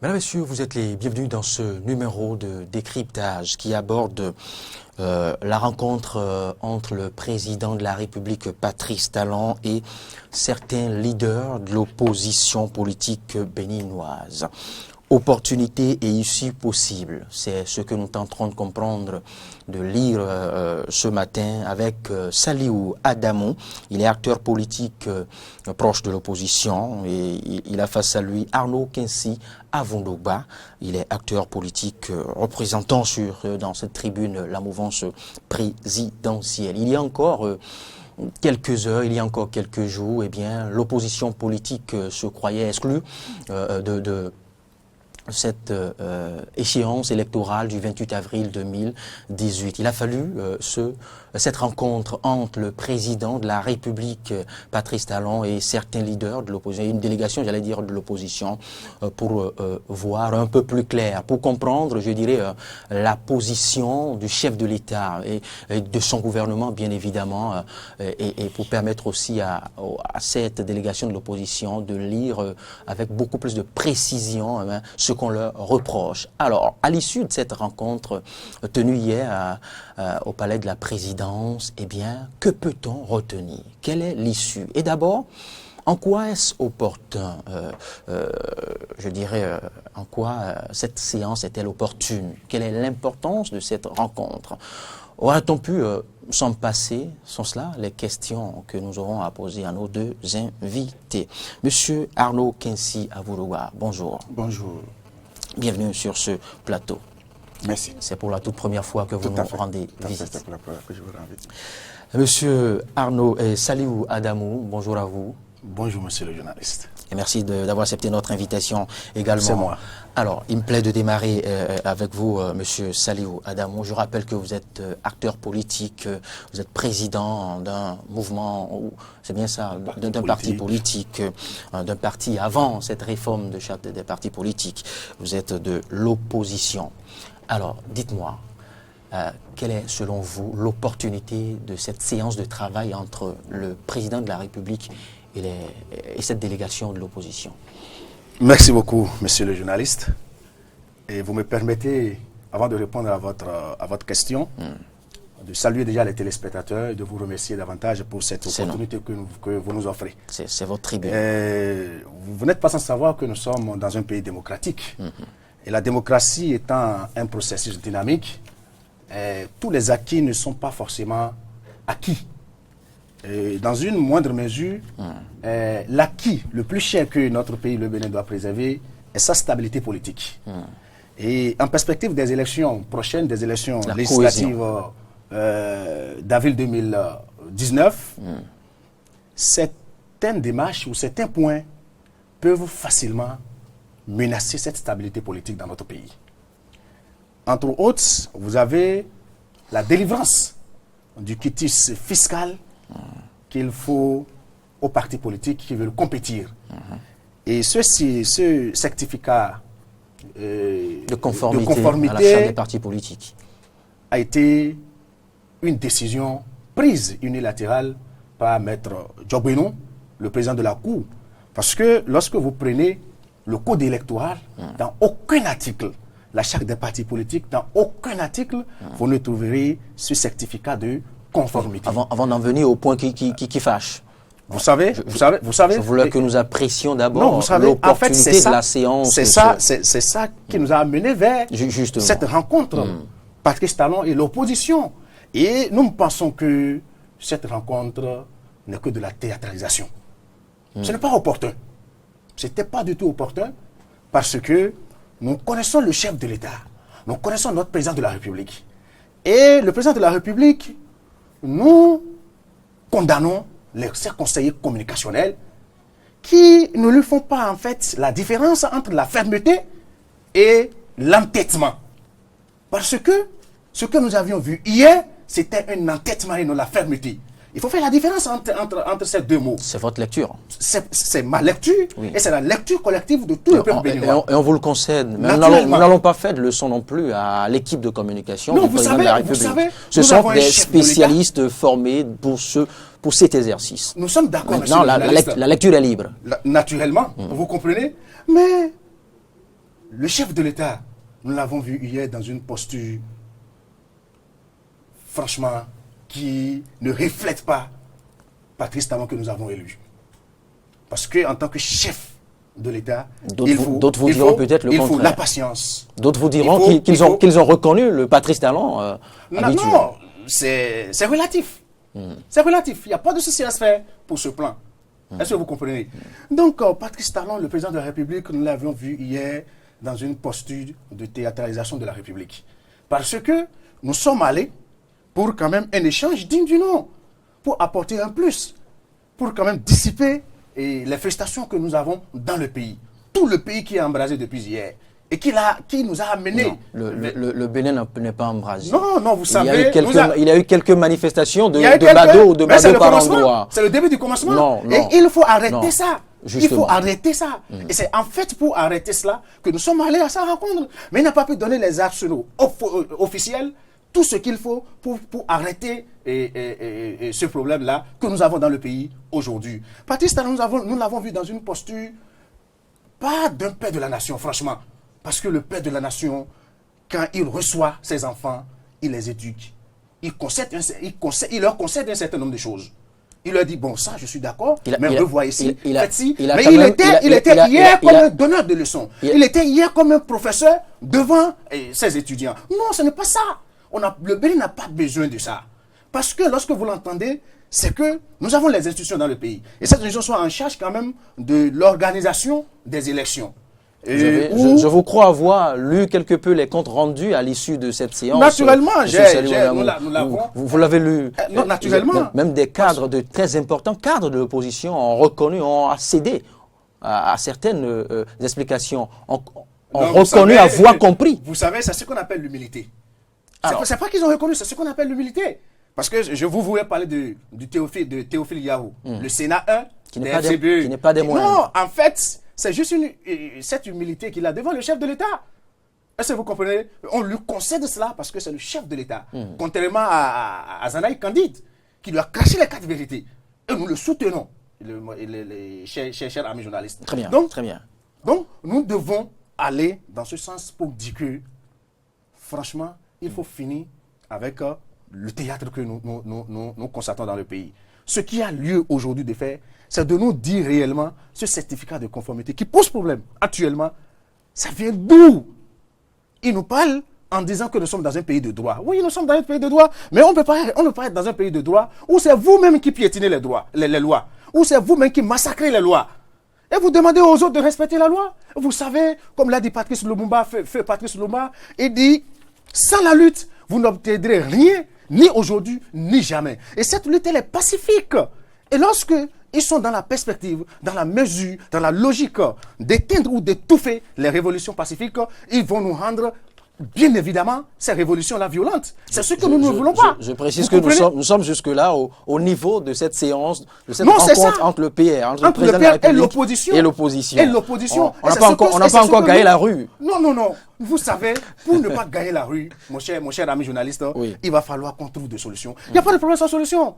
Mesdames, Messieurs, vous êtes les bienvenus dans ce numéro de décryptage qui aborde la rencontre entre le président de la République, Patrice Talon, et certains leaders de l'opposition politique béninoise. Opportunité et issue possible, c'est ce que nous tenterons de comprendre, de lire ce matin avec Saliou Adamou. Il est acteur politique proche de l'opposition et il a face à lui Arnaud Kinsi Avondogba. Il est acteur politique représentant dans cette tribune la mouvance présidentielle. Il y a encore quelques heures, il y a encore quelques jours, eh bien, l'opposition politique se croyait exclue de cette échéance électorale du 28 avril 2018. Il a fallu cette rencontre entre le président de la République, Patrice Talon, et certains leaders de l'opposition, une délégation, j'allais dire, de l'opposition, pour voir un peu plus clair, pour comprendre, je dirais, la position du chef de l'État et de son gouvernement, bien évidemment, et pour permettre aussi à cette délégation de l'opposition de lire avec beaucoup plus de précision ce qu'on leur reproche. Alors, à l'issue de cette rencontre tenue hier au palais de la présidence, eh bien, que peut-on retenir? Quelle est l'issue? Et d'abord, en quoi est-ce opportun, je dirais, en quoi cette séance est-elle opportune? Quelle est l'importance de cette rencontre? Aurait-on pu s'en passer? Sont cela les questions que nous aurons à poser à nos deux invités. Monsieur Arnaud Kinsi Avondogba, bonjour. Bonjour. Bienvenue sur ce plateau. Merci. C'est pour la toute première fois que vous nous rendez visite. C'est pour la première fois que je vous rends visite. Monsieur Arnaud Saliou Adamou, bonjour à vous. Bonjour, monsieur le journaliste. Et merci d'avoir accepté notre invitation également. C'est moi. Alors, il me plaît de démarrer avec vous, monsieur Saliou Adamou. Je rappelle que vous êtes acteur politique, vous êtes président d'un mouvement, c'est bien ça, d'un parti politique, d'un parti avant cette réforme de charte des partis politiques. Vous êtes de l'opposition. Alors, dites-moi, quelle est, selon vous, l'opportunité de cette séance de travail entre le président de la République et cette délégation de l'opposition? Merci beaucoup, monsieur le journaliste. Et vous me permettez, avant de répondre à votre question, de saluer déjà les téléspectateurs et de vous remercier davantage pour cette opportunité que vous nous offrez. C'est votre tribune. Vous n'êtes pas sans savoir que nous sommes dans un pays démocratique. Et la démocratie étant un processus dynamique, tous les acquis ne sont pas forcément acquis. Et dans une moindre mesure, l'acquis le plus cher que notre pays, le Bénin, doit préserver est sa stabilité politique. Et en perspective des élections prochaines, des élections législatives d'avril 2019, certaines démarches ou certains points peuvent facilement menacer cette stabilité politique dans notre pays. Entre autres, vous avez la délivrance du quitus fiscal qu'il faut aux partis politiques qui veulent compétir. Et ce certificat de conformité à la charte des partis politiques a été une décision prise unilatérale par Maître Djobeno, le président de la Cour. Parce que lorsque vous prenez le code électoral, dans aucun article, la charte des partis politiques, dans aucun article, vous ne trouverez ce certificat de conformité. Avant d'en venir au point qui fâche. Vous savez. Je voulais que nous apprécions d'abord l'opportunité de la séance. C'est ça qui nous a amené vers cette rencontre. Patrice Talon et l'opposition. Et nous pensons que cette rencontre n'est que de la théâtralisation. Ce n'est pas opportun. Ce n'était pas du tout opportun parce que nous connaissons le chef de l'État. Nous connaissons notre président de la République. Et le président de la République, nous condamnons ses conseillers communicationnels qui ne lui font pas en fait la différence entre la fermeté et l'entêtement. Parce que ce que nous avions vu hier, c'était un entêtement et non la fermeté. Il faut faire la différence entre ces deux mots. C'est votre lecture. C'est ma lecture, et c'est la lecture collective de tout le peuple béninois. Et on vous le concède. Mais nous n'allons pas faire de leçon non plus à l'équipe de communication du président de la République. Ce sont des spécialistes formés pour cet exercice. Nous sommes d'accord. Maintenant, la lecture est libre. Naturellement, vous comprenez. Mais le chef de l'État, nous l'avons vu hier dans une posture, franchement, qui ne reflète pas Patrice Talon que nous avons élu. Parce qu'en tant que chef de l'État, il faut la patience. D'autres vous diront qu'ils ont reconnu le Patrice Talon habituel. Non, c'est relatif. C'est relatif. Il n'y a pas de souci à se faire pour ce plan. Est-ce que vous comprenez? Donc, Patrice Talon, le président de la République, nous l'avions vu hier dans une posture de théâtralisation de la République. Parce que nous sommes allés pour quand même un échange digne du nom, pour apporter un plus, pour quand même dissiper les frustrations que nous avons dans le pays. Tout le pays qui est embrasé depuis hier. Et qui nous a amené. Le Bénin n'est pas embrasé. Non, vous savez. Il y a eu quelques manifestations de badauds par endroits. C'est le début du commencement. Non. Et il faut arrêter ça. Justement. Il faut arrêter ça. Et c'est en fait pour arrêter cela que nous sommes allés à sa rencontre. Mais il n'a pas pu donner les arsenaux officiels, tout ce qu'il faut pour arrêter ce problème-là que nous avons dans le pays aujourd'hui. Patrice Talon, nous l'avons vu dans une posture, pas d'un père de la nation, franchement. Parce que le père de la nation, quand il reçoit ses enfants, il les éduque. Il leur concède un certain nombre de choses. Il leur dit, bon, ça, je suis d'accord, mais revois ici, faites ci. Mais il était hier comme un donneur de leçons. Il était hier comme un professeur devant ses étudiants. Non, ce n'est pas ça. Le Bénin n'a pas besoin de ça. Parce que lorsque vous l'entendez, c'est que nous avons les institutions dans le pays. Et ces institutions sont en charge quand même de l'organisation des élections. Je vous crois avoir lu quelque peu les comptes rendus à l'issue de cette séance. Naturellement, nous l'avons. Vous l'avez lu. Non, naturellement. Même des cadres très importants, cadres de l'opposition, ont reconnu, ont accédé à certaines explications, ont reconnu avoir compris. Vous savez, c'est ce qu'on appelle l'humilité. C'est pas qu'ils ont reconnu, c'est ce qu'on appelle l'humilité. Parce que je voulais parler de Théophile Yahou, le Sénat 1, qui n'est pas des moyens. Non, en fait, c'est juste cette humilité qu'il a devant le chef de l'État. Est-ce que vous comprenez? On lui concède cela parce que c'est le chef de l'État. Contrairement à Zanaï Candide, qui lui a caché les 4 vérités. Et nous le soutenons, les chers amis journalistes. Très bien, très bien. Donc, nous devons aller dans ce sens pour dire que, franchement, il faut finir avec le théâtre que nous constatons dans le pays. Ce qui a lieu aujourd'hui de faire, c'est de nous dire réellement ce certificat de conformité qui pose problème actuellement. Ça vient d'où? Il nous parle en disant que nous sommes dans un pays de droit. Oui, nous sommes dans un pays de droit, mais on ne peut pas être dans un pays de droit où c'est vous-même qui piétinez les lois, où c'est vous-même qui massacrez les lois. Et vous demandez aux autres de respecter la loi. Vous savez, comme l'a dit Patrice Lumumba, fait Patrice Lumumba, il dit, sans la lutte, vous n'obtiendrez rien, ni aujourd'hui, ni jamais. Et cette lutte, elle est pacifique. Et lorsque ils sont dans la perspective, dans la mesure, dans la logique d'éteindre ou d'étouffer les révolutions pacifiques, ils vont nous rendre, bien évidemment, ces révolutions-là violentes. C'est ce que nous ne voulons pas. Je précise que nous sommes jusque-là au niveau de cette séance, de cette rencontre entre le PR, entre le président de la République et l'opposition. Et l'opposition. On n'a pas encore gagné la rue. Non. Vous savez, pour ne pas gagner la rue, mon cher ami journaliste, il va falloir qu'on trouve des solutions. Il n'y a pas de problème sans solution.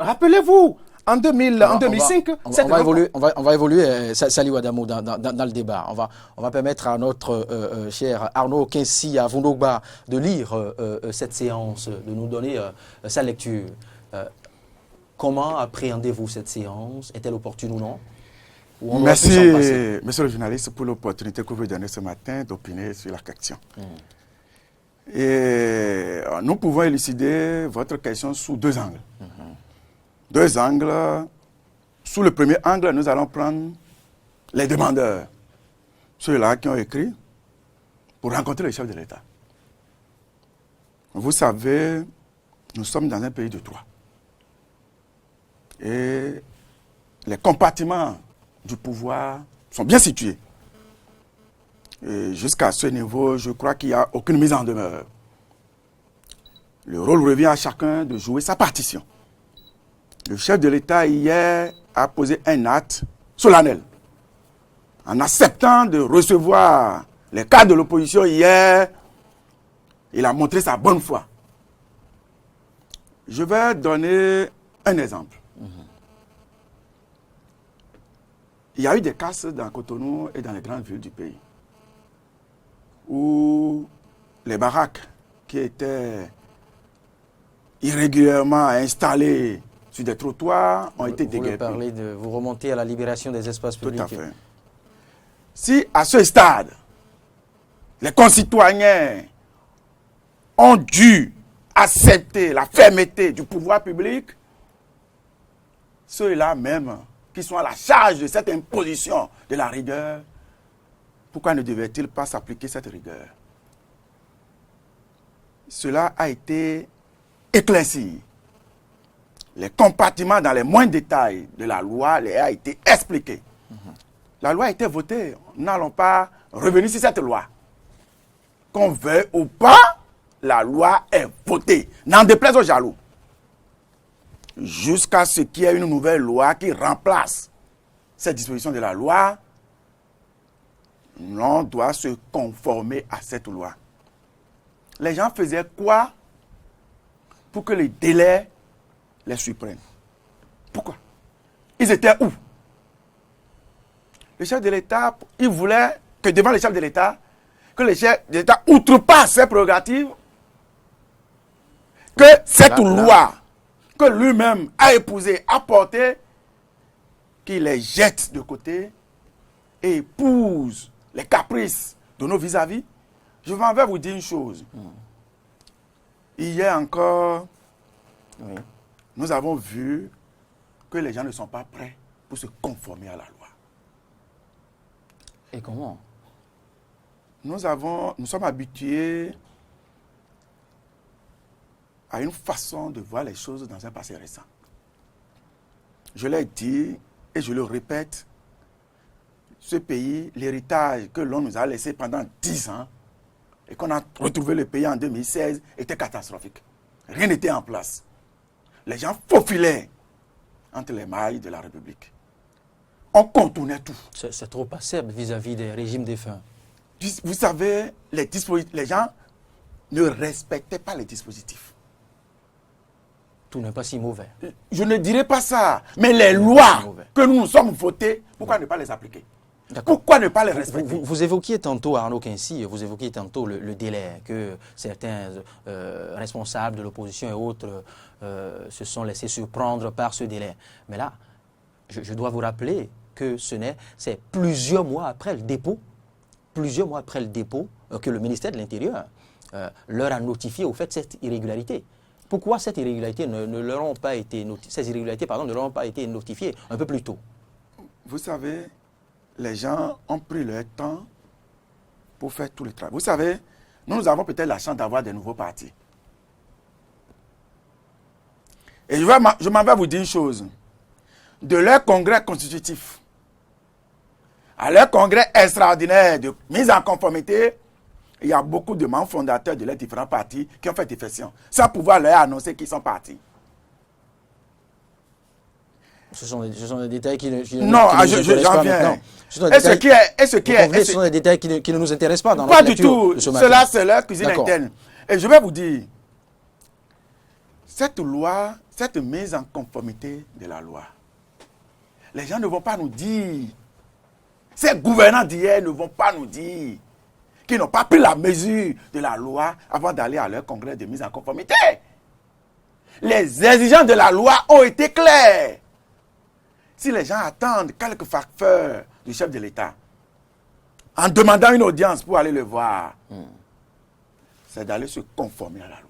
Rappelez-vous, en 2005, on va évoluer, Saliou Adamo, dans le débat. On va permettre à notre cher Arnaud Kinsi Avundogba de lire cette séance, de nous donner sa lecture. Comment appréhendez-vous cette séance? Est-elle opportune ou non? Merci, monsieur le journaliste, pour l'opportunité que vous donnez ce matin d'opiner sur la question. Et nous pouvons élucider votre question sous 2 angles. 2 angles. Sous le premier angle, nous allons prendre les demandeurs, ceux-là qui ont écrit pour rencontrer le chef de l'État. Vous savez, nous sommes dans un pays de droit. Et les compartiments du pouvoir sont bien situés. Et jusqu'à ce niveau, je crois qu'il n'y a aucune mise en demeure. Le rôle revient à chacun de jouer sa partition. Le chef de l'État, hier, a posé un acte solennel. En acceptant de recevoir les cadres de l'opposition hier, il a montré sa bonne foi. Je vais donner un exemple. Il y a eu des casses dans Cotonou et dans les grandes villes du pays. où les baraques qui étaient irrégulièrement installées sur des trottoirs ont été déguerpis. Vous remontez à la libération des espaces publics. Tout à fait. Si à ce stade, les concitoyens ont dû accepter la fermeté du pouvoir public, ceux-là même qui sont à la charge de cette imposition de la rigueur, pourquoi ne devaient-ils pas s'appliquer cette rigueur? Cela a été éclairci. Les compartiments dans les moindres détails de la loi les a été expliqués. La loi a été votée. Nous n'allons pas revenir sur cette loi. Qu'on veuille ou pas, la loi est votée. N'en déplaise aux jaloux. Jusqu'à ce qu'il y ait une nouvelle loi qui remplace cette disposition de la loi, l'on doit se conformer à cette loi. Les gens faisaient quoi pour que les délais les surprennent? Pourquoi? Ils étaient où? Le chef de l'État, il voulait que devant le chef de l'État, que le chef de l'État outrepasse ses prérogatives, que cette loi que lui-même a épousée, a portée, qu'il les jette de côté et épouse les caprices de nos vis-à-vis. Je m'en vais vous dire une chose. Hier encore, nous avons vu que les gens ne sont pas prêts pour se conformer à la loi. Et comment? Nous sommes habitués à une façon de voir les choses dans un passé récent. Je l'ai dit et je le répète, ce pays, l'héritage que l'on nous a laissé pendant 10 ans et qu'on a retrouvé le pays en 2016 était catastrophique. Rien n'était en place. Les gens faufilaient entre les mailles de la République. On contournait tout. C'est trop acerbe vis-à-vis des régimes défunts. Vous savez, les gens ne respectaient pas les dispositifs. Tout n'est pas si mauvais. Je ne dirais pas ça, mais les lois que nous nous sommes votées, pourquoi ne pas les appliquer? Pourquoi ne pas les respecter? Vous évoquiez tantôt, Arnaud Quincy, vous évoquiez tantôt le délai, que certains responsables de l'opposition et autres se sont laissés surprendre par ce délai. Mais là, je dois vous rappeler que c'est plusieurs mois après le dépôt, que le ministère de l'Intérieur leur a notifié au fait cette irrégularité. Pourquoi ces irrégularités ne leur ont pas été notifiées un peu plus tôt? Vous savez, les gens ont pris leur temps pour faire tout le travail. Vous savez, nous avons peut-être la chance d'avoir des nouveaux partis. Et je m'en vais vous dire une chose. De leur congrès constitutif à leur congrès extraordinaire de mise en conformité, il y a beaucoup de membres fondateurs de les différents partis qui ont fait défection, sans pouvoir leur annoncer qu'ils sont partis. Ce sont des détails qui ne non, nous intéressent pas maintenant. Ce sont des détails qui ne nous intéressent pas dans pas notre lecture de ce matin. Cela, c'est leur cuisine interne. Et je vais vous dire, cette loi, cette mise en conformité de la loi, les gens ne vont pas nous dire, ces gouvernants d'hier ne vont pas nous dire qu'ils n'ont pas pris la mesure de la loi avant d'aller à leur congrès de mise en conformité. Les exigences de la loi ont été claires. Si les gens attendent quelques facteurs du chef de l'État, en demandant une audience pour aller le voir, c'est d'aller se conformer à la loi.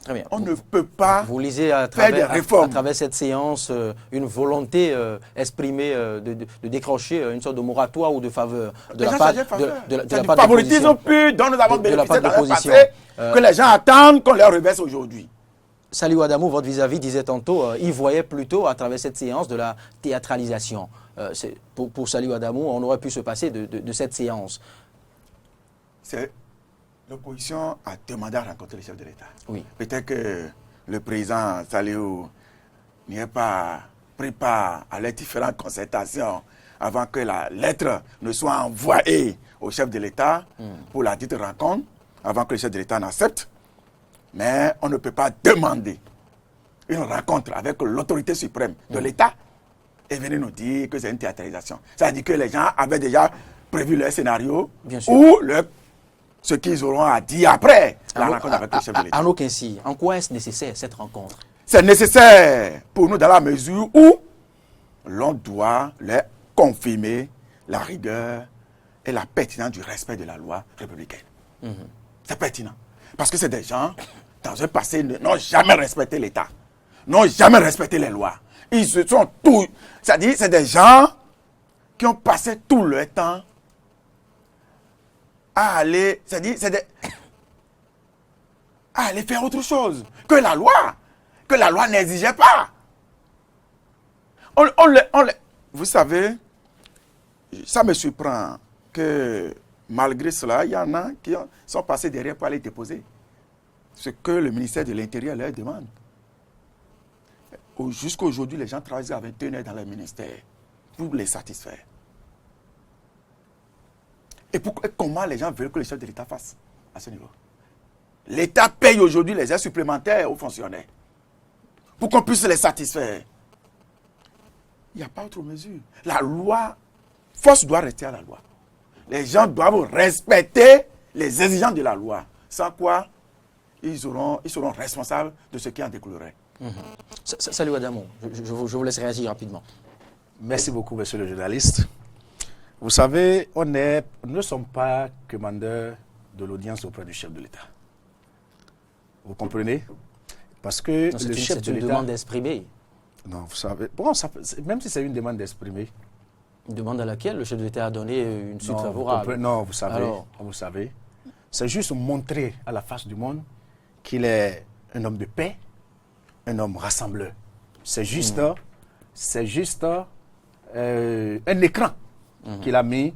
Très bien. On ne peut pas vous lisez à travers cette séance une volonté exprimée de décrocher une sorte de moratoire ou de faveur de la part de l'opposition. Favoritisme pur dont nous avons bénéficié dans le passé, que les gens attendent qu'on leur reverse aujourd'hui. Saliou Adamou, votre vis-à-vis, disait tantôt, il voyait plutôt à travers cette séance de la théâtralisation. Pour Saliou Adamou, on aurait pu se passer de cette séance. L'opposition a demandé à rencontrer le chef de l'État. Oui. Peut-être que le président Saliou n'y ait pas pris part à les différentes concertations avant que la lettre ne soit envoyée au chef de l'État pour la dite rencontre, avant que le chef de l'État n'accepte. Mais on ne peut pas demander une rencontre avec l'autorité suprême de l'État et venir nous dire que c'est une théâtralisation. Ça veut dire que les gens avaient déjà prévu leur scénario Bien sûr. ou ce qu'ils auront à dire après la rencontre avec le chef de l'État. Arnaud Quincy, en quoi est-ce nécessaire cette rencontre? C'est nécessaire pour nous dans la mesure où l'on doit leur confirmer la rigueur et la pertinence du respect de la loi républicaine. C'est pertinent. Parce que c'est des gens, dans un passé, n'ont jamais respecté l'État, n'ont jamais respecté les lois. Ils se sont tous... C'est-à-dire, c'est des gens qui ont passé tout leur temps à aller... C'est-à-dire, à aller faire autre chose que la loi n'exigeait pas. Vous savez, ça me surprend que malgré cela, il y en a qui sont passés derrière pour aller déposer ce que le ministère de l'Intérieur leur demande. Jusqu'à aujourd'hui, les gens travaillent à 21 heures dans le ministère pour les satisfaire. Et comment les gens veulent que le chef de l'État fasse à ce niveau? L'État paye aujourd'hui les heures supplémentaires aux fonctionnaires pour qu'on puisse les satisfaire. Il n'y a pas autre mesure. La loi, force doit rester à la loi. Les gens doivent respecter les exigences de la loi. Sans quoi, ils seront responsables de ce qui en découlerait. Salut Adamo, je vous laisse réagir rapidement. Merci beaucoup, monsieur le journaliste. Vous savez, nous ne sommes pas commandeurs de l'audience auprès du chef de l'État. Vous comprenez? Parce que non, le chef de l'État... C'est une demande d'exprimer. Non, vous savez... Bon, même si c'est une demande d'exprimer... Une demande à laquelle le chef de l'État a donné une suite favorable. Non, vous savez, c'est juste montrer à la face du monde qu'il est un homme de paix, un homme rassembleur. C'est juste, un écran qu'il a mis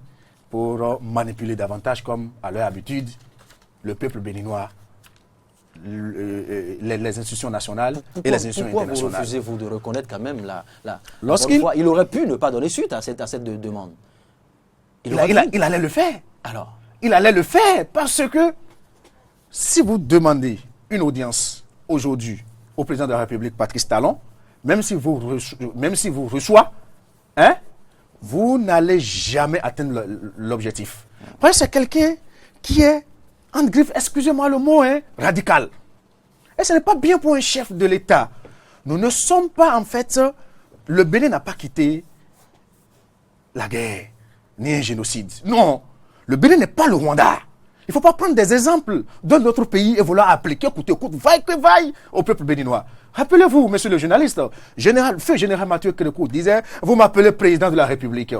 pour manipuler davantage, comme à leur habitude, le peuple béninois, les institutions nationales et les institutions internationales. Pourquoi vous refusez-vous de reconnaître quand même il aurait pu ne pas donner suite à cette demande. Il allait le faire. Alors, il allait le faire parce que si vous demandez une audience aujourd'hui au président de la République, Patrice Talon, même si vous reçoit, hein, vous n'allez jamais atteindre l'objectif. Parce que c'est quelqu'un qui est, en griffe, excusez-moi le mot, hein, radical. Et ce n'est pas bien pour un chef de l'État. Nous ne sommes pas, en fait, le Bénin n'a pas quitté la guerre, ni un génocide. Non, le Bénin n'est pas le Rwanda. Il ne faut pas prendre des exemples d'un autre pays et vouloir appliquer, coûte, vaille que vaille au peuple béninois. Rappelez-vous, monsieur le journaliste, feu général Mathieu Kérékou disait, vous m'appelez président de la République.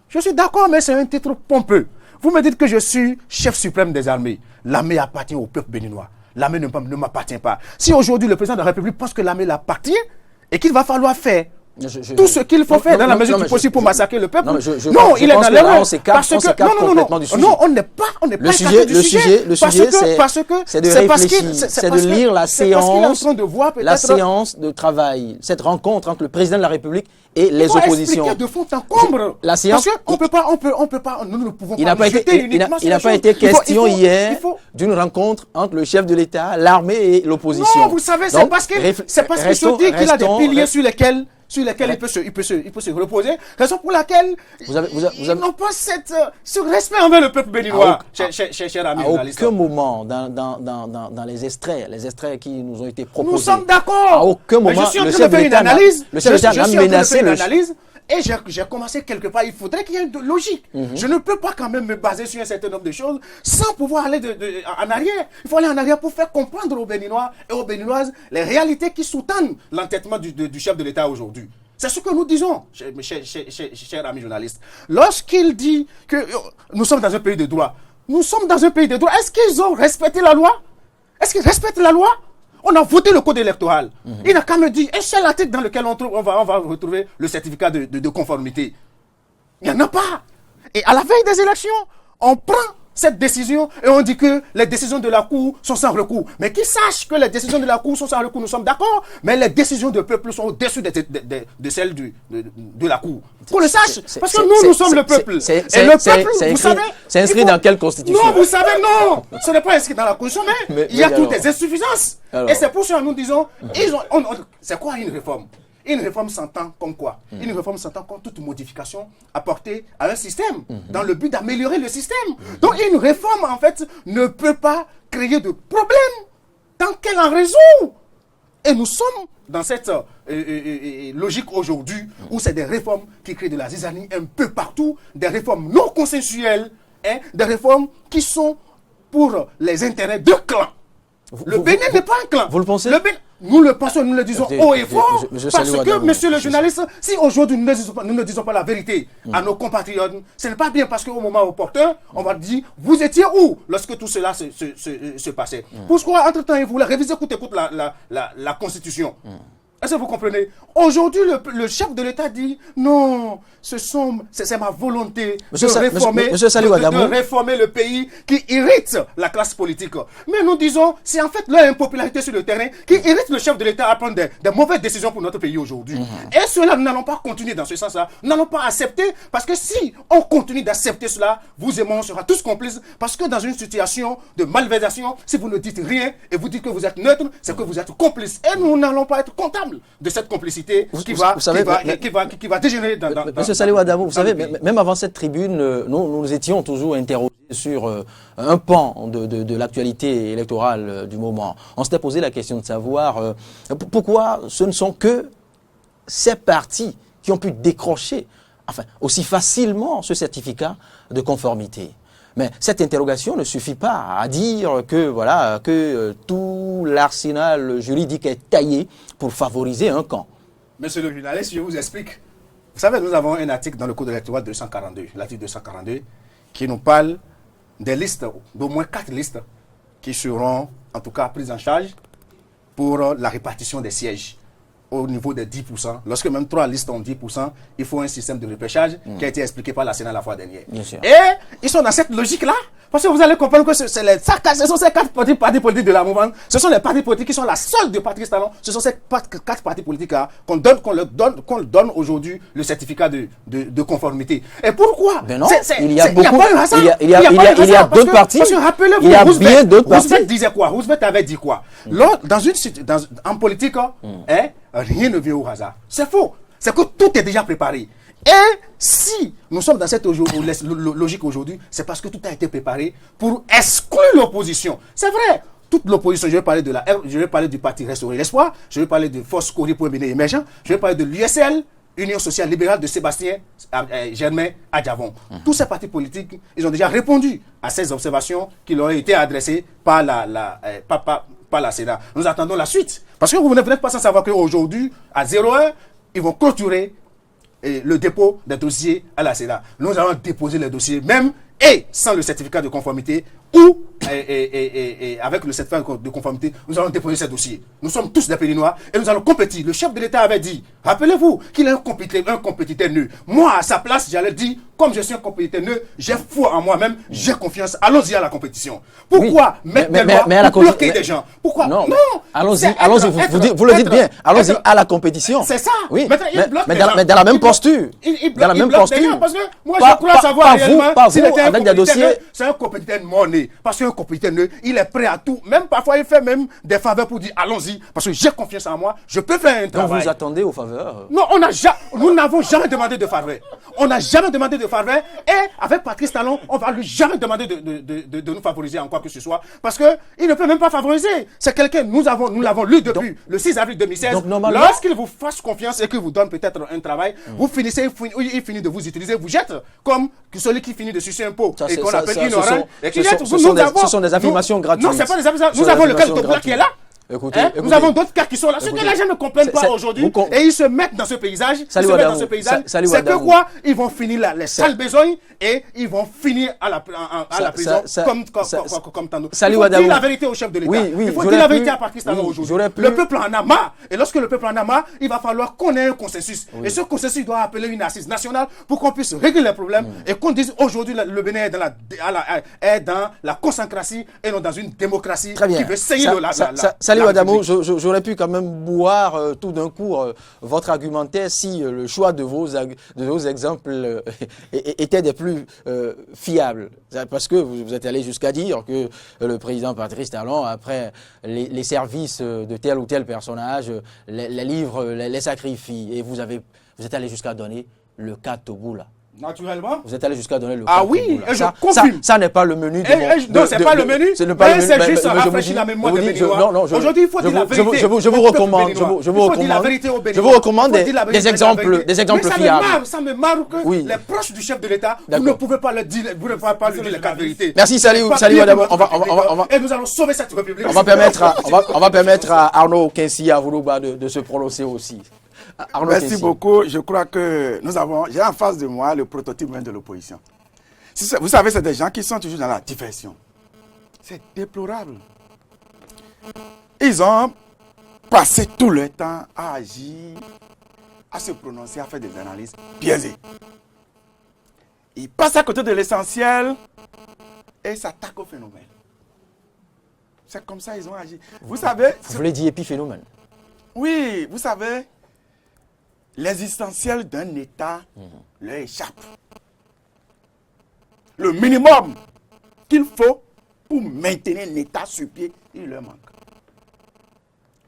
Je suis d'accord, mais c'est un titre pompeux. Vous me dites que je suis chef suprême des armées. L'armée appartient au peuple béninois. L'armée ne m'appartient pas. Si aujourd'hui le président de la République pense que l'armée l'appartient et qu'il va falloir faire tout ce qu'il faut faire dans la mesure du possible pour massacrer le peuple. Non, il est dans l'erreur. Parce que complètement du sujet. Non, on n'est pas le sujet, c'est de réfléchir, c'est de lire la séance de travail, cette rencontre entre le président de la République et les oppositions. De fond en comble. La séance. Parce qu'on peut pas, nous ne pouvons pas. Il n'a pas été question hier d'une rencontre entre le chef de l'État, l'armée et l'opposition. Non, vous savez, c'est parce qu'il se dit qu'il a des piliers sur lesquels il peut se reposer, raison pour laquelle ils n'ont pas ce respect envers le peuple béninois, cher ami journaliste. À aucun moment, dans les extraits qui nous ont été proposés, nous sommes d'accord. À aucun moment, le chef de l'État n'a menacé le... Et j'ai commencé quelque part, il faudrait qu'il y ait une logique. Je ne peux pas quand même me baser sur un certain nombre de choses sans pouvoir aller en arrière. Il faut aller en arrière pour faire comprendre aux Béninois et aux Béninoises les réalités qui sous-tendent l'entêtement du chef de l'État aujourd'hui. C'est ce que nous disons, cher ami journaliste. Lorsqu'il dit que nous sommes dans un pays de droit, nous sommes dans un pays de droit. Est-ce qu'ils ont respecté la loi? Est-ce qu'ils respectent la loi? On a voté le code électoral. Il n'a qu'à me dire, et c'est l'article dans lequel on va retrouver le certificat de conformité. Il n'y en a pas. Et à la veille des élections, on prend cette décision et on dit que les décisions de la Cour sont sans recours. Mais qu'ils sachent que les décisions de la Cour sont sans recours, nous sommes d'accord, mais les décisions du peuple sont au-dessus de celles de la Cour. Qu'on le sache, parce que nous sommes le peuple. Et le peuple, vous savez... C'est inscrit dans quelle constitution? Non, vous savez, non. Ce n'est pas inscrit dans la constitution, mais il y a toutes des insuffisances. Alors. Et c'est pour ça que nous disons, c'est quoi une réforme? Une réforme s'entend comme quoi? Une réforme s'entend comme toute modification apportée à un système, dans le but d'améliorer le système. Donc une réforme, en fait, ne peut pas créer de problème tant qu'elle en résout. Et nous sommes dans cette logique aujourd'hui où c'est des réformes qui créent de la zizanie un peu partout, des réformes non consensuelles, hein, des réformes qui sont pour les intérêts de clans. Le Bénin n'est pas un clan. Vous le pensez? Nous le pensons, nous le disons haut et fort. Parce que, monsieur le journaliste, si aujourd'hui nous ne disons pas la vérité à nos compatriotes, ce n'est pas bien parce qu'au moment opportun, on va dire, vous étiez où lorsque tout cela se passait? Pourquoi, entre-temps, vous voulez réviser coûte et coûte la Constitution? Est-ce que vous comprenez? Aujourd'hui, le chef de l'État dit non, c'est ma volonté de réformer le pays qui irrite la classe politique. Mais nous disons, c'est en fait leur impopularité sur le terrain qui irrite le chef de l'État à prendre des mauvaises décisions pour notre pays aujourd'hui. Et cela, nous n'allons pas continuer dans ce sens-là. Nous n'allons pas accepter parce que si on continue d'accepter cela, vous et moi, on sera tous complices parce que dans une situation de malversation, si vous ne dites rien et vous dites que vous êtes neutre, c'est que vous êtes complice. Et nous n'allons pas être comptables de cette complicité qui va dégénérer dans Monsieur Saliou Adamou, vous savez, même avant cette tribune, nous étions toujours interrogés sur un pan de l'actualité électorale du moment. On s'était posé la question de savoir pourquoi ce ne sont que ces partis qui ont pu décrocher aussi facilement ce certificat de conformité. Mais cette interrogation ne suffit pas à dire que tout l'arsenal juridique est taillé pour favoriser un camp. Monsieur le journaliste, je vous explique. Vous savez, nous avons un article dans le code électoral 242, l'article 242, qui nous parle des listes, d'au moins 4 listes, qui seront en tout cas prises en charge pour la répartition des sièges au niveau des 10%. Lorsque même 3 listes ont 10%, il faut un système de repêchage qui a été expliqué par la Sénat la fois dernière. Et ils sont dans cette logique-là, parce que vous allez comprendre que ce sont ces 4 partis politiques de la mouvance, ce sont les partis politiques qui sont la seule de Patrice Talon, ce sont ces 4 partis politiques-là qu'on donne aujourd'hui le certificat de conformité. Et pourquoi? Ben non, il y a d'autres partis. Il y a bien d'autres partis. Roosevelt disait quoi? Roosevelt avait dit quoi? En politique, rien ne vient au hasard. C'est faux. C'est que tout est déjà préparé. Et si nous sommes dans cette logique aujourd'hui, c'est parce que tout a été préparé pour exclure l'opposition. C'est vrai. Toute l'opposition, je vais parler du parti Restaurer l'Espoir, je vais parler de Force Corée pour un Bénin émergent, je vais parler de l'USL, Union sociale libérale de Sébastien Germain Adjavon. Tous ces partis politiques, ils ont déjà répondu à ces observations qui leur ont été adressées par la Sénat. Nous attendons la suite. Parce que vous n'êtes pas sans savoir qu'aujourd'hui, à 0h, ils vont clôturer le dépôt des dossiers à la Sénat. Nous allons déposer les dossiers, même et sans le certificat de conformité, ou avec le certificat de conformité, nous allons déposer ces dossiers. Nous sommes tous des Péninois et nous allons compétir. Le chef de l'État avait dit, rappelez-vous, qu'il est un compétiteur nœud. Moi, à sa place, j'allais dire, comme je suis un compétiteur nœud, j'ai foi en moi-même, j'ai confiance. Allons-y à la compétition. Pourquoi mettre des lois pour bloquer des gens? Pourquoi? Non. Allons-y, vous le dites bien. Allons-y à la compétition. C'est ça. Oui, mais dans la même posture. Dans la même posture. Parce que moi, je crois savoir réellement s'il était avec des dossiers. C'est un compétiteur monnaie. Parce qu'un compétiteur, il est prêt à tout. Même parfois, il fait même des faveurs pour dire allons-y. Parce que j'ai confiance en moi. Je peux faire un travail. Donc vous attendez aux faveurs? Non, nous n'avons jamais demandé de faveur. On n'a jamais demandé de faveur. Et avec Patrice Talon, on ne va lui jamais demander de nous favoriser en quoi que ce soit. Parce qu'il ne peut même pas favoriser. C'est quelqu'un, nous l'avons lu depuis le 6 avril 2016. Lorsqu'il vous fasse confiance et qu'il vous donne peut-être un travail, vous finissez, il finit de vous utiliser, vous jette comme celui qui finit de sucer un pot et qu'on appelle ignorant. Ce sont des affirmations gratuites. Non, ce n'est pas des affirmations. Nous avons le cas de Tobla qui est là. Écoutez, nous avons d'autres cas qui sont là. Ce que les gens ne comprennent pas aujourd'hui, et ils se mettent dans ce paysage. C'est que quoi? Ils vont finir les sales besognes et ils vont finir à la prison comme tant d'autres. Il faut dire la vérité au chef de l'État. Il faut dire la vérité à Patrice Talon aujourd'hui. Le peuple en a marre. Et lorsque le peuple en a marre, il va falloir qu'on ait un consensus. Et ce consensus doit appeler une assise nationale pour qu'on puisse régler les problèmes et qu'on dise aujourd'hui le Bénin est dans la consacration et non dans une démocratie qui veut saigner la Salih Adamo, j'aurais pu quand même boire tout d'un coup votre argumentaire si le choix de vos exemples était des plus fiables. Parce que vous êtes allé jusqu'à dire que le président Patrice Talon, après les services de tel ou tel personnage, les livres, les sacrifie. Et vous êtes allé jusqu'à donner le cas Togula. Naturellement. Vous êtes allé jusqu'à donner le cas. Ah oui, et je confirme. Ça n'est pas le menu de non, c'est pas le menu. C'est juste rafraîchir la mémoire des Béninois. Aujourd'hui, il faut dire la vérité. Je vous recommande des exemples fiables. Ça me marre que les proches du chef de l'État, vous ne pouvez pas le dire, vous ne pouvez pas lui dire la vérité. Merci Salih Adamo. Et nous allons sauver cette République. On va permettre à Arnaud Kinsi Avoulouba de se prononcer aussi. Merci beaucoup. Je crois que j'ai en face de moi le prototype même de l'opposition. Vous savez, c'est des gens qui sont toujours dans la diversion. C'est déplorable. Ils ont passé tout le temps à agir, à se prononcer, à faire des analyses biaisées. Ils passent à côté de l'essentiel et s'attaquent au phénomène. C'est comme ça qu'ils ont agi. Vous savez... Vous voulez dire épiphénomène? Oui, vous savez... L'existentiel d'un État leur échappe. Le minimum qu'il faut pour maintenir un État sur pied, il leur manque.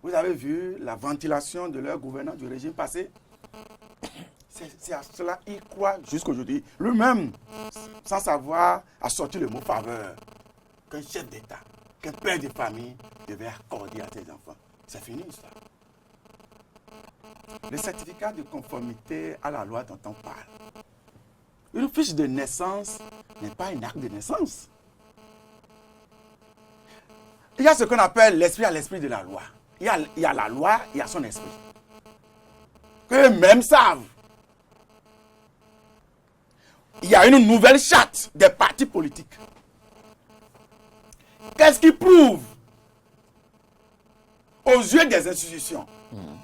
Vous avez vu la ventilation de leur gouvernant du régime passé? C'est à cela qu'il croit jusqu'aujourd'hui. Lui-même, sans savoir, a sorti le mot faveur qu'un chef d'État, qu'un père de famille devait accorder à ses enfants. C'est fini ça. Le certificat de conformité à la loi dont on parle. Une fiche de naissance n'est pas un acte de naissance. Il y a ce qu'on appelle l'esprit à l'esprit de la loi. Il y a la loi, il y a son esprit. Qu'eux-mêmes savent. Il y a une nouvelle charte des partis politiques. Qu'est-ce qui prouve aux yeux des institutions,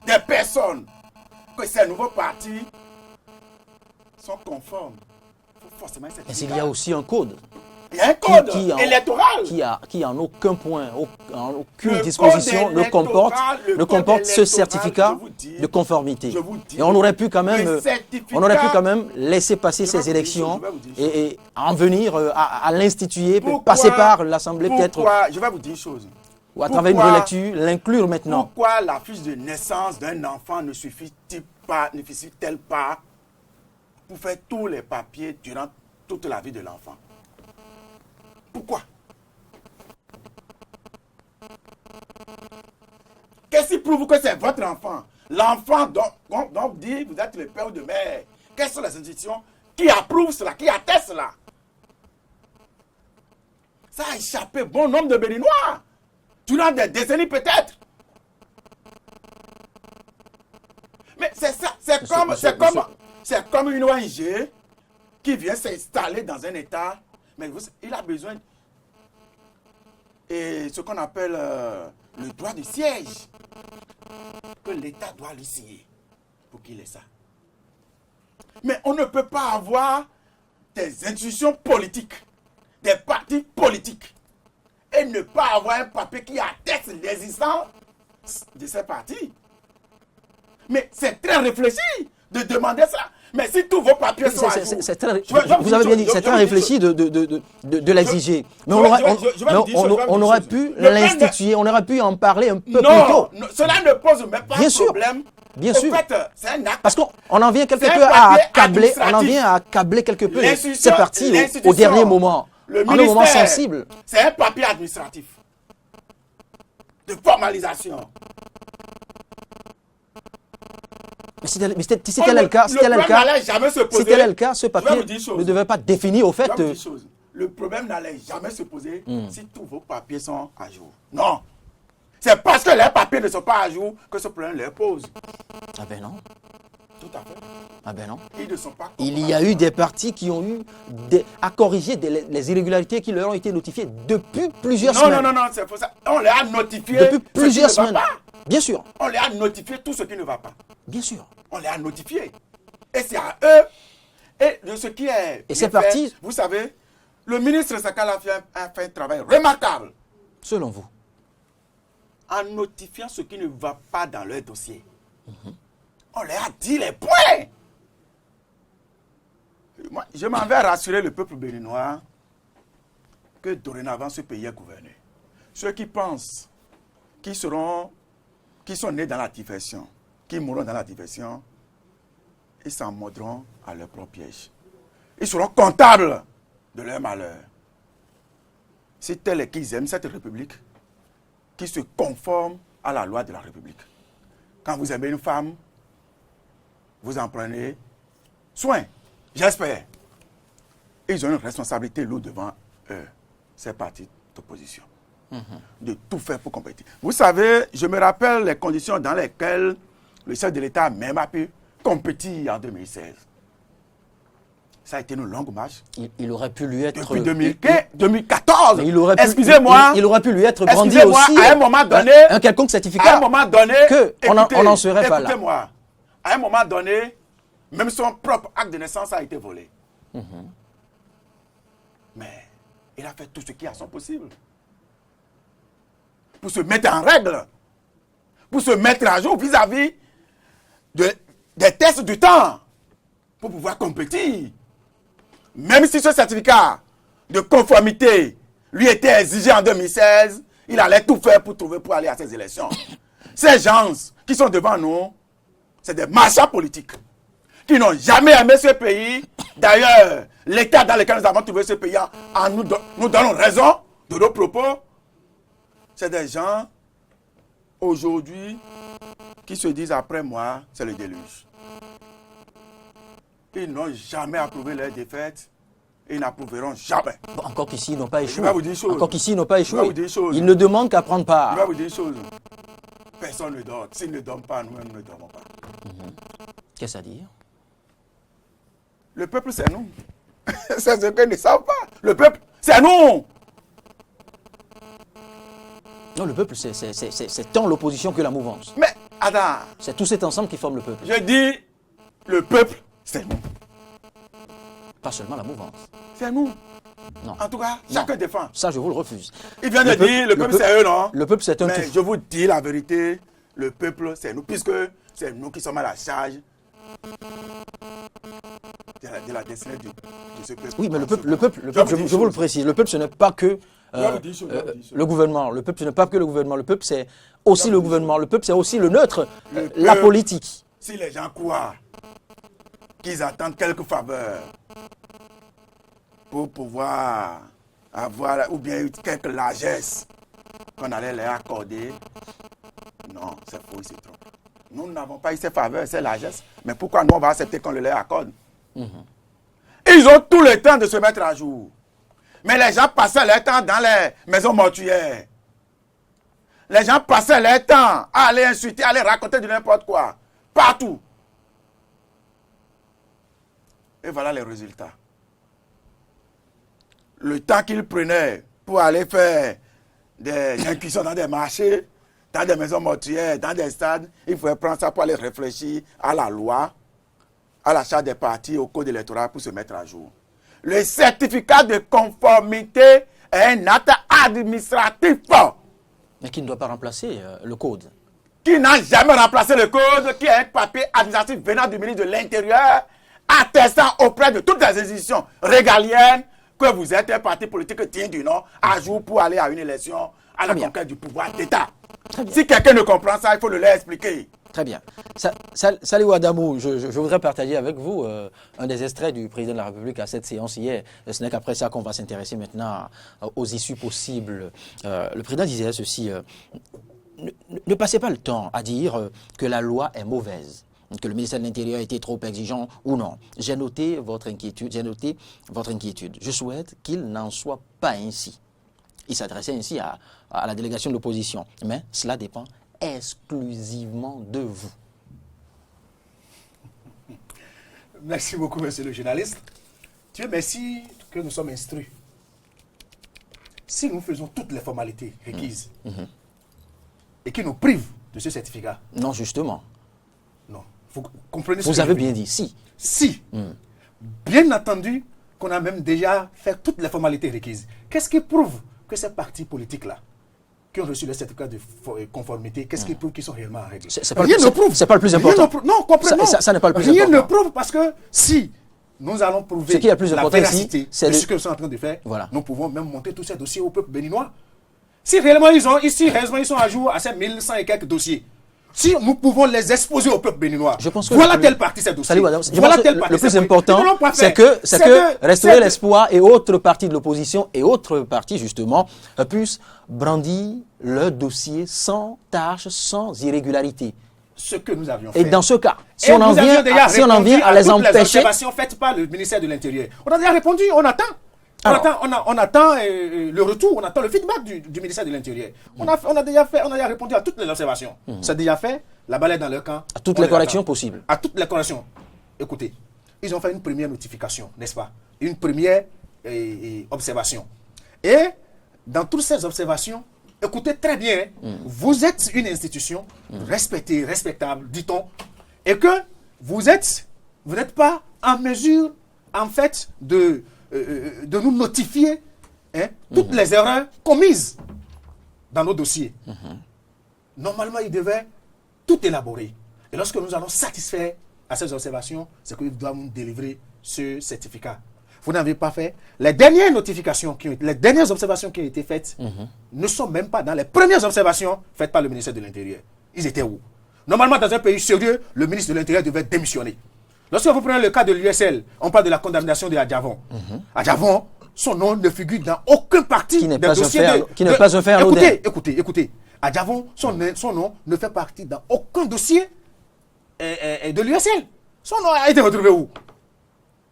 des personnes, que ces nouveaux partis sont conformes? Il faut forcément mais il y a aussi un code. Il y a un code électoral qui en aucun point, en aucune disposition ne comporte ce certificat de conformité. Et on aurait pu quand même, laisser passer ces élections et en venir à l'instituer, passer par l'Assemblée peut-être. Je vais vous dire une chose. Ou à travers une relecture, l'inclure maintenant. Pourquoi la fiche de naissance d'un enfant ne suffit-elle pas pour faire tous les papiers durant toute la vie de l'enfant? Pourquoi? Qu'est-ce qui prouve que c'est votre enfant? L'enfant dont vous dites vous êtes le père ou de mère. Quelles sont les institutions qui approuvent cela, qui attestent cela? Ça a échappé bon nombre de Béninois. Durant des décennies peut-être. Mais c'est ça, c'est comme une ONG qui vient s'installer dans un État, mais il a besoin de ce qu'on appelle le droit du siège, que l'État doit lui signer pour qu'il ait ça. Mais on ne peut pas avoir des institutions politiques, des partis politiques, et ne pas avoir un papier qui atteste l'existence de ces partis. Mais c'est très réfléchi de demander ça. Mais si tous vos papiers sont à jour... Vous avez bien dit, c'est très réfléchi de l'exiger. Mais on aurait pu l'instituer, on aurait pu en parler un peu plus tôt. Non, cela ne pose même pas de problème. Bien sûr. En fait, c'est un acte. Parce qu'on en vient quelque peu à accabler quelque peu ces partis au dernier moment. En un moment sensible. C'est un papier administratif de formalisation. Mais si tel est le cas, ce papier ne devait pas définir au fait... Le problème n'allait jamais se poser si tous vos papiers sont à jour. Non. C'est parce que les papiers ne sont pas à jour que ce problème leur pose. Ah ben non. Tout à fait. Ah ben non. Ils ne sont pas Il y a eu des partis qui ont eu à corriger les irrégularités qui leur ont été notifiées depuis plusieurs semaines. Non, c'est pour ça. On les a notifiés. Depuis plusieurs semaines. Bien sûr. On les a notifié tout ce qui ne va pas. Bien sûr. On les a notifiés. Et c'est à eux. Et de ce qui est... Et ces partis... Vous savez, le ministre Sakala a fait un travail remarquable. Selon vous? en notifiant ce qui ne va pas dans leur dossier. On leur a dit les points. Moi, je m'en vais rassurer le peuple béninois que dorénavant ce pays est gouverné. Ceux qui pensent qui sont nés dans la diversion, qui mourront dans la diversion, ils s'en mordront à leur propre piège. Ils seront comptables de leur malheur. C'est tel qu'ils aiment cette République, qui se conforme à la loi de la République. Quand vous aimez une femme, vous en prenez soin, j'espère. Ils ont une responsabilité lourde devant eux, ces partis d'opposition, de tout faire pour compétir. Vous savez, je me rappelle les conditions dans lesquelles le chef de l'État même a pu compétir en 2016. Ça a été une longue marche. Il aurait pu lui être... Depuis 2014. Excusez-moi. Il aurait pu lui être grandi aussi. À un moment donné... Un quelconque certificat. À un moment donné... On n'en serait pas là. Écoutez-moi. À un moment donné, même son propre acte de naissance a été volé. Mais il a fait tout ce qui est à son possible. Pour se mettre en règle. Pour se mettre à jour vis-à-vis des tests du temps. Pour pouvoir compétir. Même si ce certificat de conformité lui était exigé en 2016, il allait tout faire pour aller à ces élections. Ces gens qui sont devant nous, c'est des marchands politiques qui n'ont jamais aimé ce pays. D'ailleurs, l'état dans lequel nous avons trouvé ce pays nous donne raison de nos propos. C'est des gens, aujourd'hui, qui se disent après moi, c'est le déluge. Ils n'ont jamais approuvé leur défaite. Ils n'approuveront jamais. Bon, encore qu'ici, ils n'ont pas échoué. Je vais vous dire une chose. Encore qu'ici, ils n'ont pas échoué. Je vais vous dire une chose. Ils ne demandent qu'à prendre part. Je vais vous dire une chose. Personne ne dort. S'ils ne dorment pas, nous-mêmes ne dormons pas. Qu'est-ce à dire? Le peuple, c'est nous. C'est ce qu'ils ne savent pas. Le peuple, c'est nous. Non, le peuple, c'est tant l'opposition que la mouvance. Mais, attends. C'est tout cet ensemble qui forme le peuple. Je dis, le peuple, c'est nous. Pas seulement la mouvance. C'est nous. Non. En tout cas, chacun défend. Ça, je vous le refuse. Il vient de dire, le peuple, c'est eux, non? Le peuple, c'est un tout. Mais je vous dis la vérité, le peuple, c'est nous, puisque c'est nous qui sommes à la charge de la destinée de ce peuple. Oui, mais le peuple, je vous le précise, le peuple, ce n'est pas que le gouvernement. Le peuple, ce n'est pas que le gouvernement. Le peuple, c'est aussi le gouvernement. Le peuple, c'est aussi le neutre, la politique. Si les gens croient qu'ils attendent quelques faveurs pour pouvoir avoir, ou bien quelques largesses qu'on allait leur accorder, non, c'est faux, ils se trompent. Nous n'avons pas eu ces faveurs, ces largesses, mais pourquoi nous on va accepter qu'on le leur accorde? Ils ont tout le temps de se mettre à jour. Mais les gens passaient leur temps dans les maisons mortuaires. Les gens passaient leur temps à aller insulter, à aller raconter de n'importe quoi. Partout. Et voilà les résultats. Le temps qu'ils prenaient pour aller faire des incursions dans des marchés, dans des maisons mortuaires, dans des stades, il faut prendre ça pour aller réfléchir à la loi, à la charte des partis, au code électoral pour se mettre à jour. Le certificat de conformité est un acte administratif. Mais qui ne doit pas remplacer le code. Qui n'a jamais remplacé le code, qui est un papier administratif venant du ministre de l'Intérieur, attestant auprès de toutes les institutions régaliennes que vous êtes un parti politique digne du nom, à jour pour aller à une élection, à la conquête du pouvoir d'État. Si quelqu'un ne comprend ça, il faut le leur expliquer. Très bien. Saliou Adamou, je voudrais partager avec vous un des extraits du président de la République à cette séance hier. Ce n'est qu'après ça qu'on va s'intéresser maintenant aux issues possibles. Le président disait ceci, ne passez pas le temps à dire que la loi est mauvaise, que le ministère de l'Intérieur a été trop exigeant ou non. J'ai noté votre inquiétude. Je souhaite qu'il n'en soit pas ainsi. Il s'adressait ainsi à la délégation de l'opposition. Mais cela dépend exclusivement de vous. Merci beaucoup, monsieur le journaliste. Dieu merci que nous sommes instruits. Si nous faisons toutes les formalités requises et qui nous privent de ce certificat. Non, justement. Non. Vous comprenez ce que vous avez bien dit, si. Si. Bien entendu qu'on a même déjà fait toutes les formalités requises. Qu'est-ce qui prouve que ces partis politiques-là, qui ont reçu le certificat de conformité, qu'est-ce qui prouve qu'ils sont réellement en règle? Rien ne prouve. C'est pas le plus important. Non, comprenez. Ça n'est pas le plus important. Rien ne prouve parce que si nous allons prouver la véracité de ce que nous sommes en train de faire, nous pouvons même monter tous ces dossiers au peuple béninois. Si réellement ils sont à jour à ces 1100 et quelques dossiers, si nous pouvons les exposer au peuple béninois, voilà telle partie ces dossiers. Voilà telle partie. Le plus important, c'est que Restaurer l'Espoir et autres partis de l'opposition et autres partis, justement, puissent brandir leur dossier sans tâche, sans irrégularité. Ce que nous avions fait. Et dans ce cas, si on en vient à les empêcher... les observations faites par le ministère de l'Intérieur, on a déjà répondu, on attend. On attend le retour, on attend le feedback du ministère de l'Intérieur. On a déjà répondu à toutes les observations. C'est déjà fait, la balle est dans leur camp. À toutes les corrections possibles. À toutes les corrections. Écoutez, ils ont fait une première notification, n'est-ce pas? Une première observation. Et dans toutes ces observations, écoutez très bien, vous êtes une institution respectée, respectable, dit-on, et que vous n'êtes pas en mesure, en fait, de nous notifier toutes les erreurs commises dans nos dossiers. Normalement, ils devaient tout élaborer. Et lorsque nous allons satisfaire à ces observations, c'est qu'ils doivent nous délivrer ce certificat. Vous n'avez pas fait. Les dernières notifications, les dernières observations qui ont été faites ne sont même pas dans les premières observations faites par le ministère de l'Intérieur. Ils étaient où? Normalement, dans un pays sérieux, le ministre de l'Intérieur devait démissionner. Lorsque vous prenez le cas de l'USL, on parle de la condamnation de Adjavon. Adjavon, son nom ne figure dans aucun parti des dossiers qui n'est pas un fait anodin. Écoutez. Adjavon, son nom ne fait partie dans aucun dossier de l'USL. Son nom a été retrouvé où?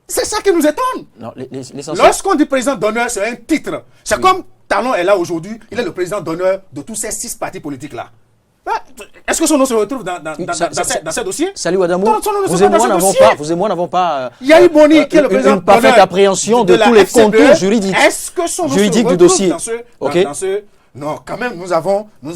C'est ça qui nous étonne. Lorsqu'on dit président d'honneur, c'est un titre. C'est comme Talon est là aujourd'hui, il est le président d'honneur de tous ces 6 partis politiques-là. Est-ce que son nom se retrouve dans ces dossiers? Salut Adamou, vous et moi n'avons pas il y a eu Boni, qui est le président une parfaite appréhension de tous les contours juridiques. Est-ce que son nom juridique du dossier Non, quand même, nous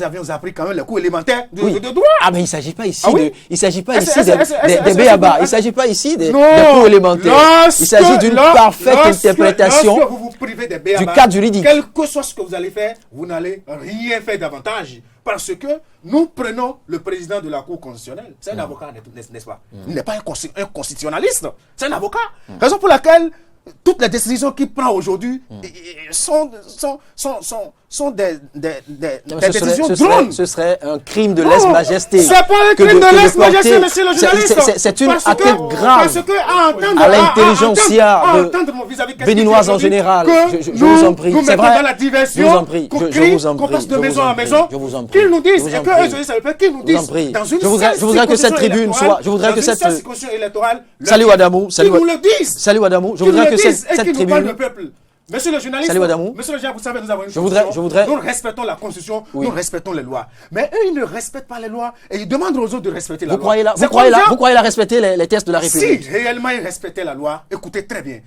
avions appris quand même les cours élémentaires de droit. Ah, mais il ne s'agit pas ici des béabas. Il ne s'agit pas ici des cours élémentaires. Il s'agit d'une parfaite interprétation du cadre juridique. Quel que soit ce que vous allez faire, vous n'allez rien faire davantage. Parce que nous prenons le président de la Cour constitutionnelle. C'est un avocat, n'est-ce pas? Il n'est pas un constitutionnaliste. C'est un avocat. Raison pour laquelle toutes les décisions qu'il prend aujourd'hui sont des décisions drones. Ce serait un crime de lèse-majesté. C'est pas un crime de lèse-majesté, monsieur le journaliste. C'est une atteinte grave à l'intelligentsia béninoise en général. Je vous en prie. C'est vrai. Je vous en prie. Qu'on passe de maison en maison. Qu'ils nous disent. Qu'ils nous disent. Je voudrais que cette tribune soit. Je voudrais que cette. Salut Adamou. Salut Adamou. Je voudrais que cette tribune. Monsieur le journaliste, monsieur le journaliste, vous savez, nous avons une constitution. Nous respectons la constitution, nous respectons les lois. Mais eux, ils ne respectent pas les lois et ils demandent aux autres de respecter la loi. Vous croyez la respecter les tests de la République? Si réellement ils respectaient la loi, écoutez très bien.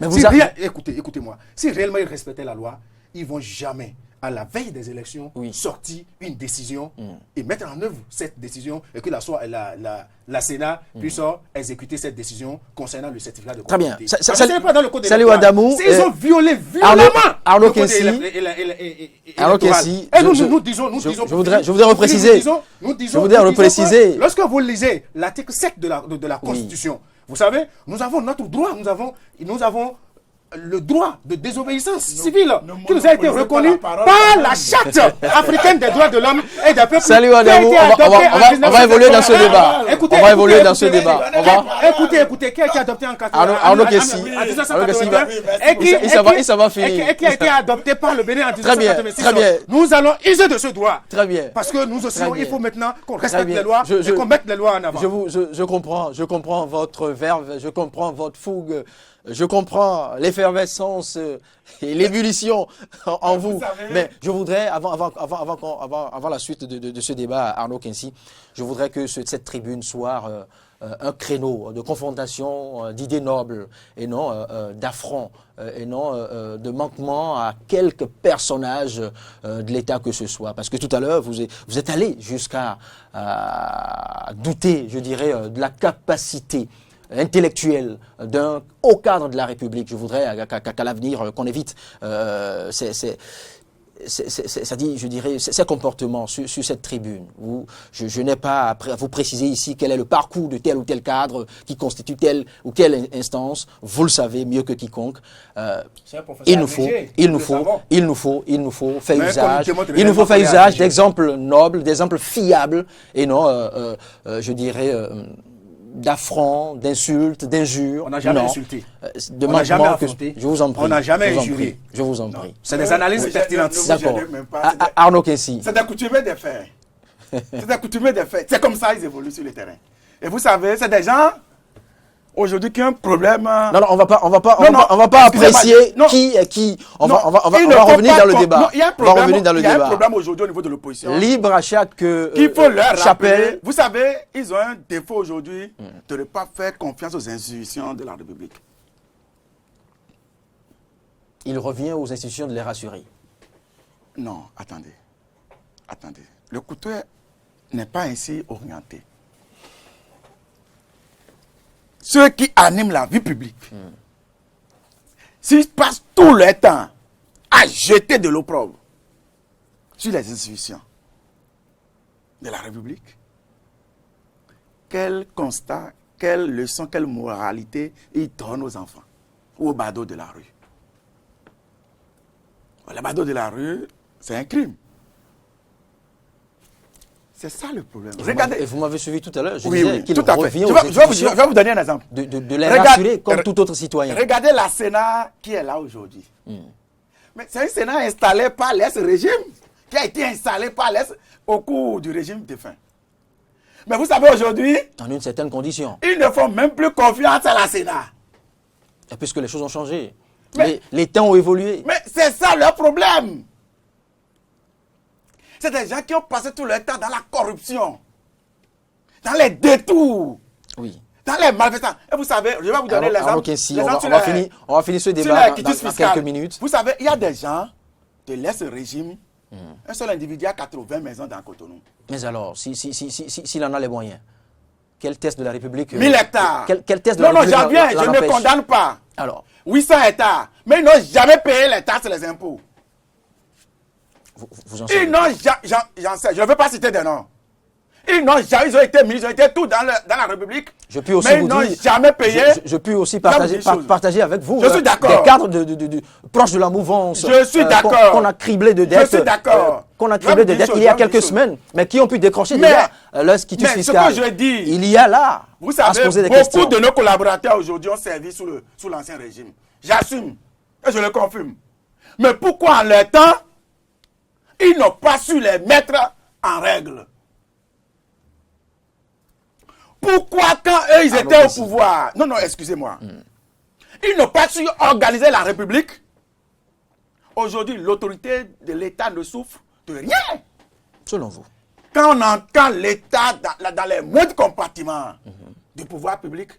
Écoutez-moi. Si réellement ils respectaient la loi, ils ne vont jamais, à la veille des élections, sortir une décision et mettre en œuvre cette décision et que la Sénat puisse exécuter cette décision concernant le certificat de conformité. Très bien. Salut Adamou. Ils ont violé violemment Arnaud Kessi. Et nous disons. Je voudrais repréciser. Lorsque vous lisez l'article 7 de la Constitution, vous savez, nous avons notre droit, nous avons le droit de désobéissance civile qui nous a été reconnu par la Charte africaine des droits de l'homme et des peuples. Salut Adamou, on va évoluer dans ce débat. On va évoluer dans ce débat. Écoutez, qui a été adopté en 80 Arnaud Kessi. Et ça va finir. Et qui a été adopté par le Bénin en 1986. Très bien. Nous allons user de ce droit. Très bien. Parce que nous aussi, il faut maintenant qu'on respecte les lois et qu'on mette les lois en avant. Je comprends votre verve, je comprends votre fougue. Je comprends l'effervescence et l'ébullition en vous. Mais je voudrais, avant la suite de ce débat, Arnaud Kessi, je voudrais que cette tribune soit un créneau de confrontation d'idées nobles et non d'affront et non de manquement à quelques personnages de l'État que ce soit. Parce que tout à l'heure, vous êtes allé jusqu'à douter, je dirais, de la capacité intellectuel d'un haut cadre de la République. Je voudrais qu'à l'avenir, qu'on évite ça dit, je dirais, ces comportements sur cette tribune, où je n'ai pas à vous préciser ici quel est le parcours de tel ou tel cadre qui constitue telle ou quelle instance, vous le savez mieux que quiconque. Il nous faut faire usage d'exemples nobles, d'exemples fiables, et non, je dirais, d'affronts, d'insultes, d'injures. On n'a jamais insulté. On n'a jamais affronté. Je vous en prie. On n'a jamais injuré. Je vous en prie. C'est des analyses pertinentes. D'accord. Arnaud Kinsi. C'est d'accoutumer des faits. C'est d'accoutumer des faits. C'est comme ça qu'ils évoluent sur le terrain. Et vous savez, c'est des gens aujourd'hui qui ont un problème. Non, on va pas apprécier qui est qui. On va revenir dans le débat. Il y a un problème aujourd'hui au niveau de l'opposition. Libre à chaque qu'il faut leur rappeler. Vous savez, ils ont un défaut aujourd'hui de ne pas faire confiance aux institutions de la République. Il revient aux institutions de les rassurer. Non, attendez. Le couteau n'est pas ainsi orienté. Ceux qui animent la vie publique, s'ils passent tout leur temps à jeter de l'opprobre sur les institutions de la République, quel constat, quelle leçon, quelle moralité ils donnent aux enfants ou aux badauds de la rue? Les badauds de la rue, c'est un crime. C'est ça le problème. Regardez. Vous m'avez suivi tout à l'heure. Je disais qu'il revient aux institutions. Je vais vous donner un exemple. De les rassurer comme tout autre citoyen. Regardez la Sénat qui est là aujourd'hui. Mais c'est un Sénat installé par l'ex-régime, qui a été installé par au cours du régime défunt. Mais vous savez aujourd'hui, dans une certaine condition, ils ne font même plus confiance à la Sénat. Et puisque les choses ont changé, les temps ont évolué. Mais c'est ça leur problème. C'est des gens qui ont passé tout leur temps dans la corruption, dans les détours, dans les malfaisances. Et vous savez, je vais vous donner l'exemple. On va finir ce débat dans quelques minutes. Vous savez, il y a des gens de l'ex-régime, un seul individu a 80 maisons dans Cotonou. Mais alors, s'il en a les moyens, quel test de la République 1000 hectares. Quel test de la République j'en viens, je ne condamne pas. Alors 800 hectares. Mais ils n'ont jamais payé les taxes et les impôts. Vous en savez. J'en sais, je ne veux pas citer des noms. Ils n'ont jamais, ils ont été mis, ils ont été tout dans la République. Je puis aussi mais vous ils n'ont dire, jamais payé. Je puis aussi partager avec vous je suis d'accord. Des cadres proches de la mouvance. Je suis d'accord. Qu'on a criblé de dettes. Je suis d'accord. Qu'on a criblé de dettes il y a quelques semaines, mais qui ont pu décrocher déjà leur quitus fiscal. Ce que je dis, il y a là vous savez, à se poser des questions. Beaucoup de nos collaborateurs aujourd'hui ont servi sous l'ancien régime. J'assume et je le confirme. Mais pourquoi en leur temps, ils n'ont pas su les mettre en règle? Pourquoi quand eux, ils étaient au pouvoir? Non, excusez-moi. Ils n'ont pas su organiser la République. Aujourd'hui, l'autorité de l'État ne souffre de rien. Selon vous? Quand on entend l'État dans les moindres compartiments du pouvoir public,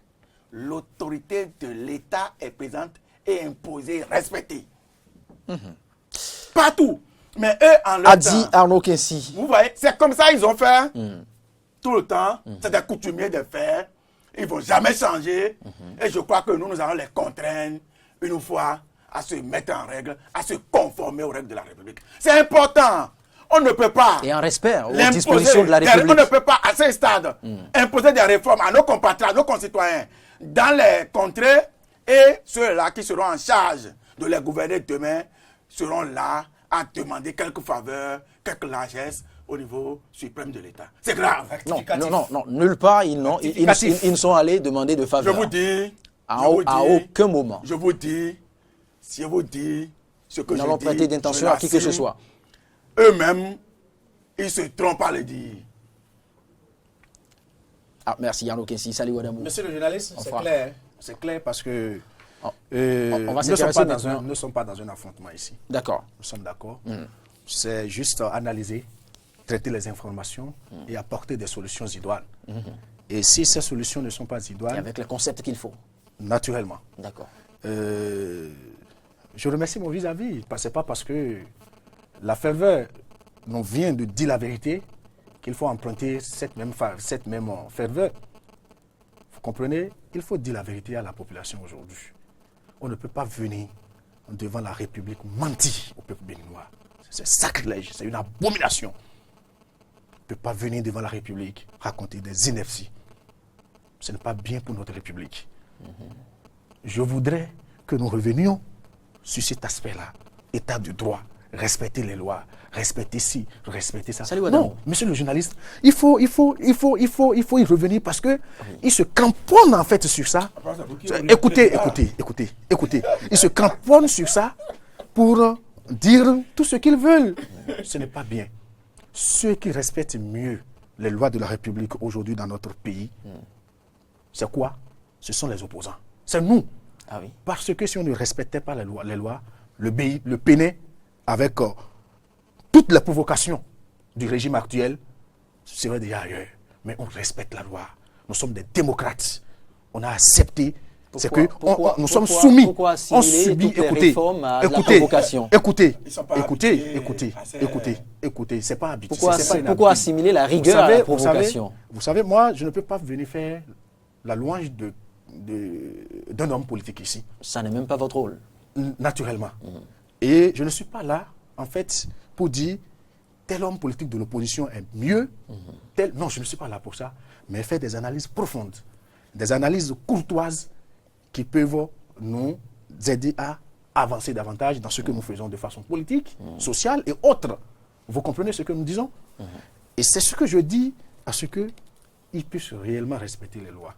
l'autorité de l'État est présente et imposée, respectée. Partout. Mais eux, en leur temps... A dit Arnaud Kinsi. Vous voyez, c'est comme ça ils ont fait tout le temps. C'est des coutumiers de faire. Ils ne vont jamais changer. Et je crois que nous allons les contraindre une fois à se mettre en règle, à se conformer aux règles de la République. C'est important. On ne peut pas... Et en respect aux dispositions de la République. On ne peut pas, à ce stade, imposer des réformes à nos compatriotes, à nos concitoyens, dans les contrées, et ceux-là qui seront en charge de les gouverner demain seront là à demander quelques faveurs, quelques largesses au niveau suprême de l'État. C'est grave. Non, nulle part, ils ne sont allés demander de faveurs. Je vous dis... À aucun moment. Je vous dis ce que je dis... Nous n'allons prêter d'intention à qui que ce soit. Eux-mêmes, ils se trompent à le dire. Ah, merci Arnaud Kinsi. Salut Wadamou. Monsieur le journaliste, c'est clair. C'est clair parce que on va nous ne sommes pas dans un affrontement ici. D'accord. Nous sommes d'accord. C'est juste analyser, traiter les informations et apporter des solutions idoines. Et si ces solutions ne sont pas idoines... Et avec le concept qu'il faut. Naturellement. D'accord. Je remercie mon vis-à-vis. Ce n'est pas parce que la ferveur nous vient de dire la vérité qu'il faut emprunter cette même ferveur. Vous comprenez? Il faut dire la vérité à la population aujourd'hui. On ne peut pas venir devant la République mentir au peuple béninois. c'est sacrilège, c'est une abomination. On ne peut pas venir devant la République raconter des inepties. Ce n'est pas bien pour notre République. Je voudrais que nous revenions sur cet aspect-là. État de droit, respecter les lois, respecter ci, respecter ça. Salut, madame. Non, monsieur le journaliste, il faut y revenir parce que il se cramponne en fait sur ça. Écoutez. Il se cramponne sur ça pour dire tout ce qu'ils veulent. Ce n'est pas bien. Ceux qui respectent mieux les lois de la République aujourd'hui dans notre pays, c'est quoi? Ce sont les opposants. C'est nous. Ah oui. Parce que si on ne respectait pas les lois, le Bénin, avec toutes les provocations du régime actuel, serait déjà ailleurs. Mais on respecte la loi. Nous sommes des démocrates. On a accepté. C'est que nous sommes soumis. On subit. Écoutez, écoutez. C'est pas habituel. Pourquoi assimiler la rigueur à la provocation? Vous savez, moi, je ne peux pas venir faire la louange d'un homme politique ici. Ça n'est même pas votre rôle. Naturellement. Et je ne suis pas là, en fait, pour dire tel homme politique de l'opposition est mieux. Non, je ne suis pas là pour ça. Mais faire des analyses profondes, des analyses courtoises qui peuvent nous aider à avancer davantage dans ce que nous faisons de façon politique, sociale et autre. Vous comprenez ce que nous disons? Et c'est ce que je dis à ce qu'ils puissent réellement respecter les lois.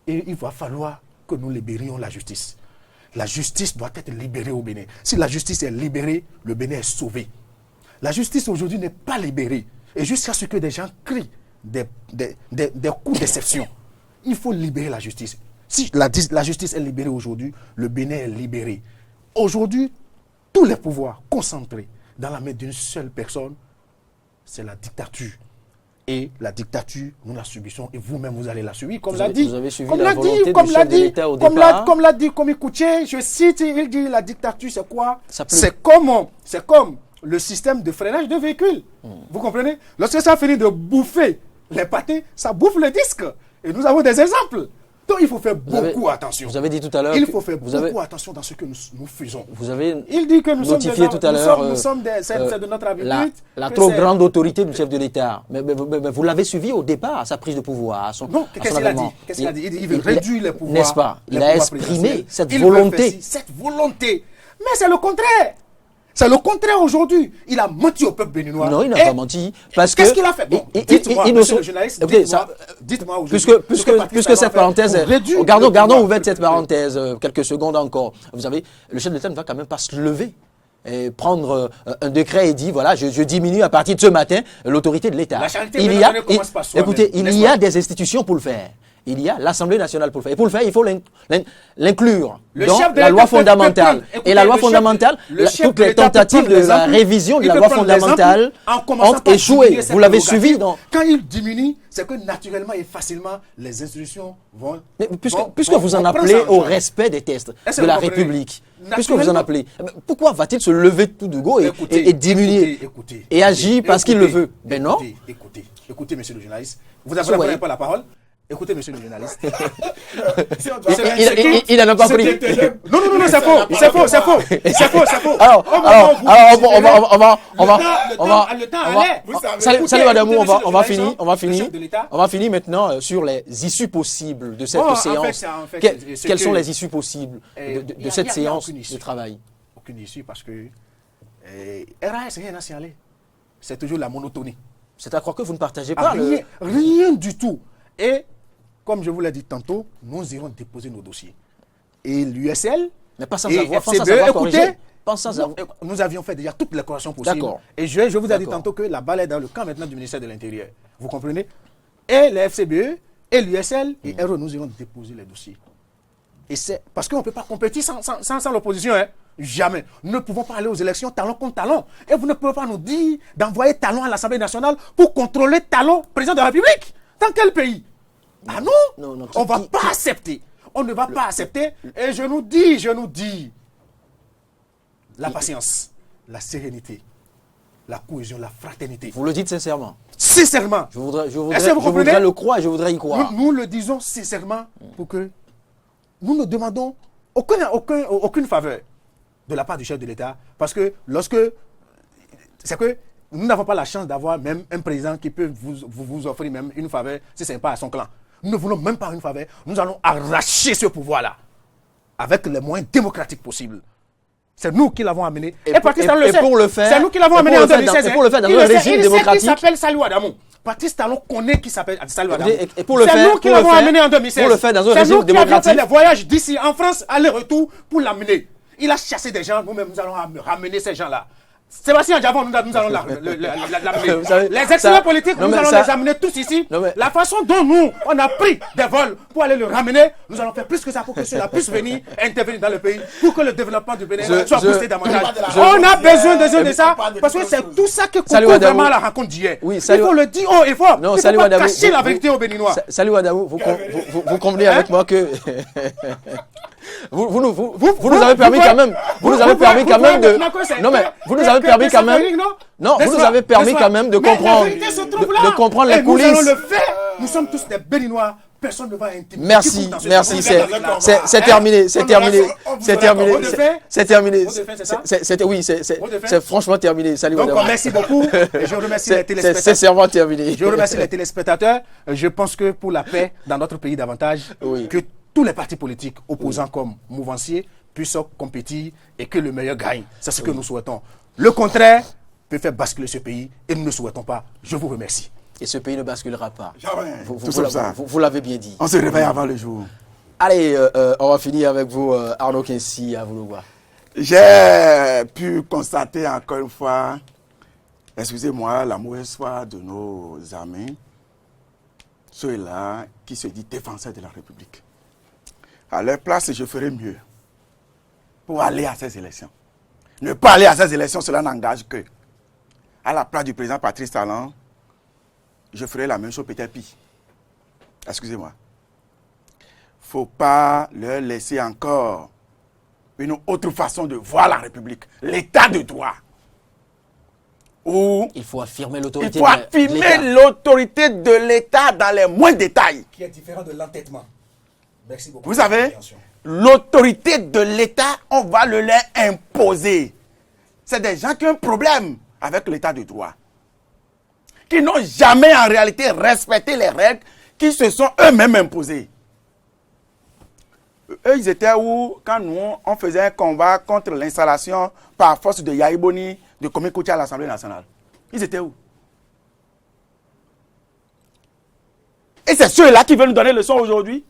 Et il va falloir que nous libérions la justice. La justice doit être libérée au Bénin. Si la justice est libérée, le Bénin est sauvé. La justice aujourd'hui n'est pas libérée. Et jusqu'à ce que des gens crient des coups d'exception, il faut libérer la justice. Si la justice est libérée aujourd'hui, le Bénin est libéré. Aujourd'hui, tous les pouvoirs concentrés dans la main d'une seule personne, c'est la dictature. Et la dictature, nous la subissons et vous-même, vous allez la subir. Comme l'a dit, comme l'a dit Komi Koutié, je cite, il dit la dictature, c'est quoi? C'est comme le système de freinage de véhicules. Vous comprenez? Lorsque ça finit de bouffer les pâtés, ça bouffe le disque. Et nous avons des exemples. Donc il faut faire beaucoup attention. Vous avez dit tout à l'heure. Il faut faire beaucoup attention dans ce que nous faisons. Vous avez il dit que nous notifié tout à l'heure. C'est de notre habitude. La trop grande autorité du chef de l'État. Mais vous l'avez suivi au départ, à sa prise de pouvoir. Non, qu'est-ce qu'il a dit? Qu'est-ce qu'il a dit? Il veut réduire les pouvoirs. N'est-ce pas? Il a exprimé cette volonté. Cette volonté. Mais c'est le contraire. C'est le contraire aujourd'hui. Il a menti au peuple béninois. Non, il n'a pas menti. Qu'est-ce qu'il a fait? Bon, dites-moi, monsieur le journaliste, dites-moi aujourd'hui. Puisque cette parenthèse, gardons ouverte cette parenthèse quelques secondes encore. Vous savez, le chef de l'État ne va quand même pas se lever et prendre un décret et dire, voilà, je diminue à partir de ce matin l'autorité de l'État. Il y a des institutions pour le faire. Il y a l'Assemblée nationale pour le faire. Et pour le faire, il faut l'inclure dans la loi fondamentale. Et la loi fondamentale, toutes les tentatives de la révision de la loi fondamentale ont échoué. Vous l'avez suivi dans... Quand il diminue, c'est que naturellement et facilement, les institutions vont... Mais puisque vous en appelez au respect des textes de la République, puisque vous en appelez, pourquoi va-t-il se lever tout de go et diminuer et agir parce qu'il le veut? Ben non. Écoutez, monsieur le journaliste, vous avez pas la parole. Écoutez, monsieur le journaliste. Il n'en a pas pris. Non, c'est faux. Alors, salut madame, on va finir maintenant sur les issues possibles de cette séance. Quelles sont les issues possibles de cette séance de travail? Aucune issue parce que RAS, rien à signaler. C'est toujours la monotonie. C'est à croire que vous ne partagez pas rien du tout. Et comme je vous l'ai dit tantôt, nous irons déposer nos dossiers. Et l'USL, mais pas sans avoir corrigé. Nous avions fait déjà toutes les corrections possibles. Et je vous ai dit tantôt que la balle est dans le camp maintenant du ministère de l'Intérieur. Vous comprenez? Et les FCBE, et l'USL, et RE, nous irons déposer les dossiers. Et c'est parce qu'on ne peut pas compétir sans l'opposition. Hein? Jamais. Nous ne pouvons pas aller aux élections talon contre talon. Et vous ne pouvez pas nous dire d'envoyer talon à l'Assemblée nationale pour contrôler talon président de la République. Dans quel pays? Ah non, on ne va pas accepter. On ne va pas accepter. Et je nous dis, la patience, la sérénité, la cohésion, la fraternité. Vous le dites sincèrement? Sincèrement. Je voudrais le croire, je voudrais y croire. Nous le disons sincèrement pour que nous ne demandons aucune faveur de la part du chef de l'État. Parce que lorsque c'est que nous n'avons pas la chance d'avoir même un président qui peut vous offrir même une faveur si ce n'est pas à son clan. Nous ne voulons même pas une faveur. Nous allons arracher ce pouvoir-là avec les moyens démocratiques possibles. C'est nous qui l'avons amené. Et pour le faire, c'est nous qui l'avons amené en 2016. Et pour le faire dans un régime démocratique. Il s'appelle Saliou Adamou. Patrice Talon connaît qui s'appelle Saliou Adamou. Et pour le faire, c'est nous qui l'avons amené en 2016. Pour le faire dans un régime démocratique. C'est nous qui avons fait les voyages d'ici en France, aller-retour, pour l'amener. Il a chassé des gens, nous-mêmes nous allons ramener ces gens-là. Sébastien Diavon, nous allons l'amener. Les excellents politiques, nous allons les amener tous ici. La façon dont nous, on a pris des vols pour aller le ramener, nous allons faire plus que ça pour que cela puisse venir intervenir dans le pays, pour que le développement du Bénin soit boosté davantage. On a besoin de ça, parce que c'est tout ça qui concourt vraiment à la rencontre d'hier. Il faut le dire haut et fort. Il ne faut pas cacher la vérité aux Béninois. Saliou Adamou, vous convenez avec moi que... Vous nous avez permis quand même. Vous nous avez permis quand même de. Non mais vous nous avez permis quand même. Non, vous nous avez permis quand même de comprendre. De comprendre les coulisses. Nous allons le faire. Nous sommes tous des Béninois. Personne ne va intimider. Merci, c'est terminé, c'est terminé, c'est terminé, c'est terminé. Oui, c'est franchement terminé. Salut. Donc merci beaucoup. Je remercie les téléspectateurs. C'est serment terminé. Je remercie les téléspectateurs. Je pense que pour la paix dans notre pays davantage, que tous les partis politiques opposants comme mouvanciers puissent compétir et que le meilleur gagne. C'est ce que nous souhaitons. Le contraire peut faire basculer ce pays et nous ne souhaitons pas. Je vous remercie. Et ce pays ne basculera pas. Jamais. Vous l'avez bien dit. On se réveille avant le jour. Allez, on va finir avec vous, Arnaud Kinsi, à Vouloua. J'ai pu constater encore une fois, excusez-moi, la mauvaise foi de nos amis, ceux-là qui se disent défenseurs de la République. À leur place, je ferai mieux pour aller à ces élections. Ne pas aller à ces élections, cela n'engage que. À la place du président Patrice Talon, je ferai la même chose, peut-être pire. Excusez-moi. Il ne faut pas leur laisser encore une autre façon de voir la République, l'état de droit. Où il faut affirmer l'autorité de l'État dans les moindres détails. Qui est différent de l'entêtement. Merci beaucoup. Vous savez, l'autorité de l'État, on va le leur imposer. C'est des gens qui ont un problème avec l'état de droit. Qui n'ont jamais en réalité respecté les règles qui se sont eux-mêmes imposées. Eux, ils étaient où quand nous, on faisait un combat contre l'installation par force de Yahi Boni de Kwame Koutia à l'Assemblée nationale. Ils étaient où? Et c'est ceux-là qui veulent nous donner leçon aujourd'hui.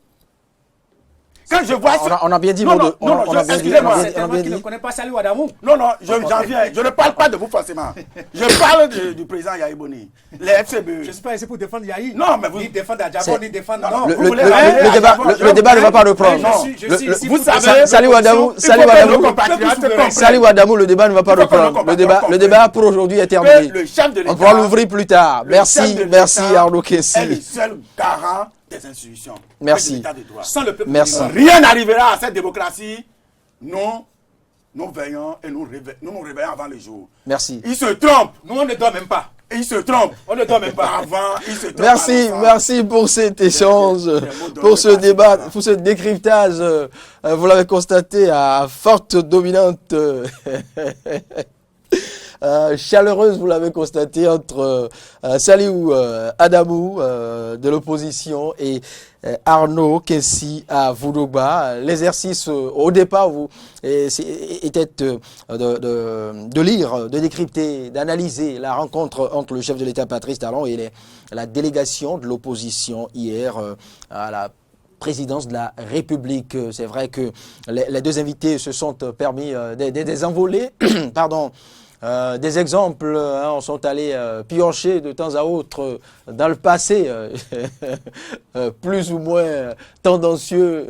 Quand je vois on a bien dit. Excusez-moi, c'est tellement qu'il ne connaît pas Saliou Adamou. Non, j'en viens. Je ne parle pas de vous forcément. Je parle du président Yahi Boni. Les FCBE. Je ne suis pas ici pour défendre Yahi. Non, mais vous. Ni défendre Adjabon, ni défendre. Non, le débat ne va pas reprendre. Vous savez. Saliou Adamou, le débat ne va pas reprendre. Le débat pour aujourd'hui est terminé. On pourra l'ouvrir plus tard. Merci, Arnaud Kinsi. est le seul garant des institutions. Merci. Sans le peuple, rien n'arrivera à cette démocratie. Nous veillons et nous réveillons avant le jour. Merci. Ils se trompent. Nous, on ne dort même pas. Ils se trompent. On ne dort même pas. Avant, ils se trompent. Merci pour cet échange, pour ce débat, pour ce décryptage. Vous l'avez constaté à forte dominante. Chaleureuse, vous l'avez constaté, entre Saliou Adamou de l'opposition et Arnaud Kinsi à Vouloba. L'exercice au départ était de lire, de décrypter, d'analyser la rencontre entre le chef de l'État Patrice Talon et la délégation de l'opposition hier à la présidence de la République. C'est vrai que les deux invités se sont permis des envolées, pardon. Des exemples sont allés piocher de temps à autre dans le passé, plus ou moins tendancieux,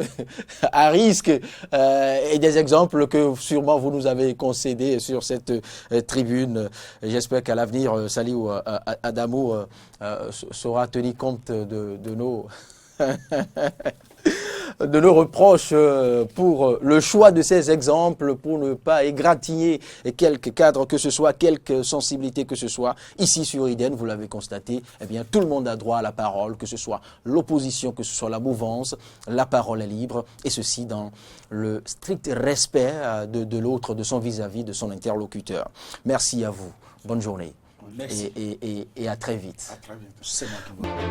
à risque, et des exemples que sûrement vous nous avez concédés sur cette tribune. J'espère qu'à l'avenir, Saliou Adamou saura tenir compte de nos... de nos reproches pour le choix de ces exemples, pour ne pas égratigner quelque cadre que ce soit, quelque sensibilité que ce soit. Ici sur Eden, vous l'avez constaté, eh bien, tout le monde a droit à la parole, que ce soit l'opposition, que ce soit la mouvance, la parole est libre, et ceci dans le strict respect de l'autre, de son vis-à-vis, de son interlocuteur. Merci à vous Bonne journée. Merci. Et à très vite. À très vite. C'est moi qui vous remercie.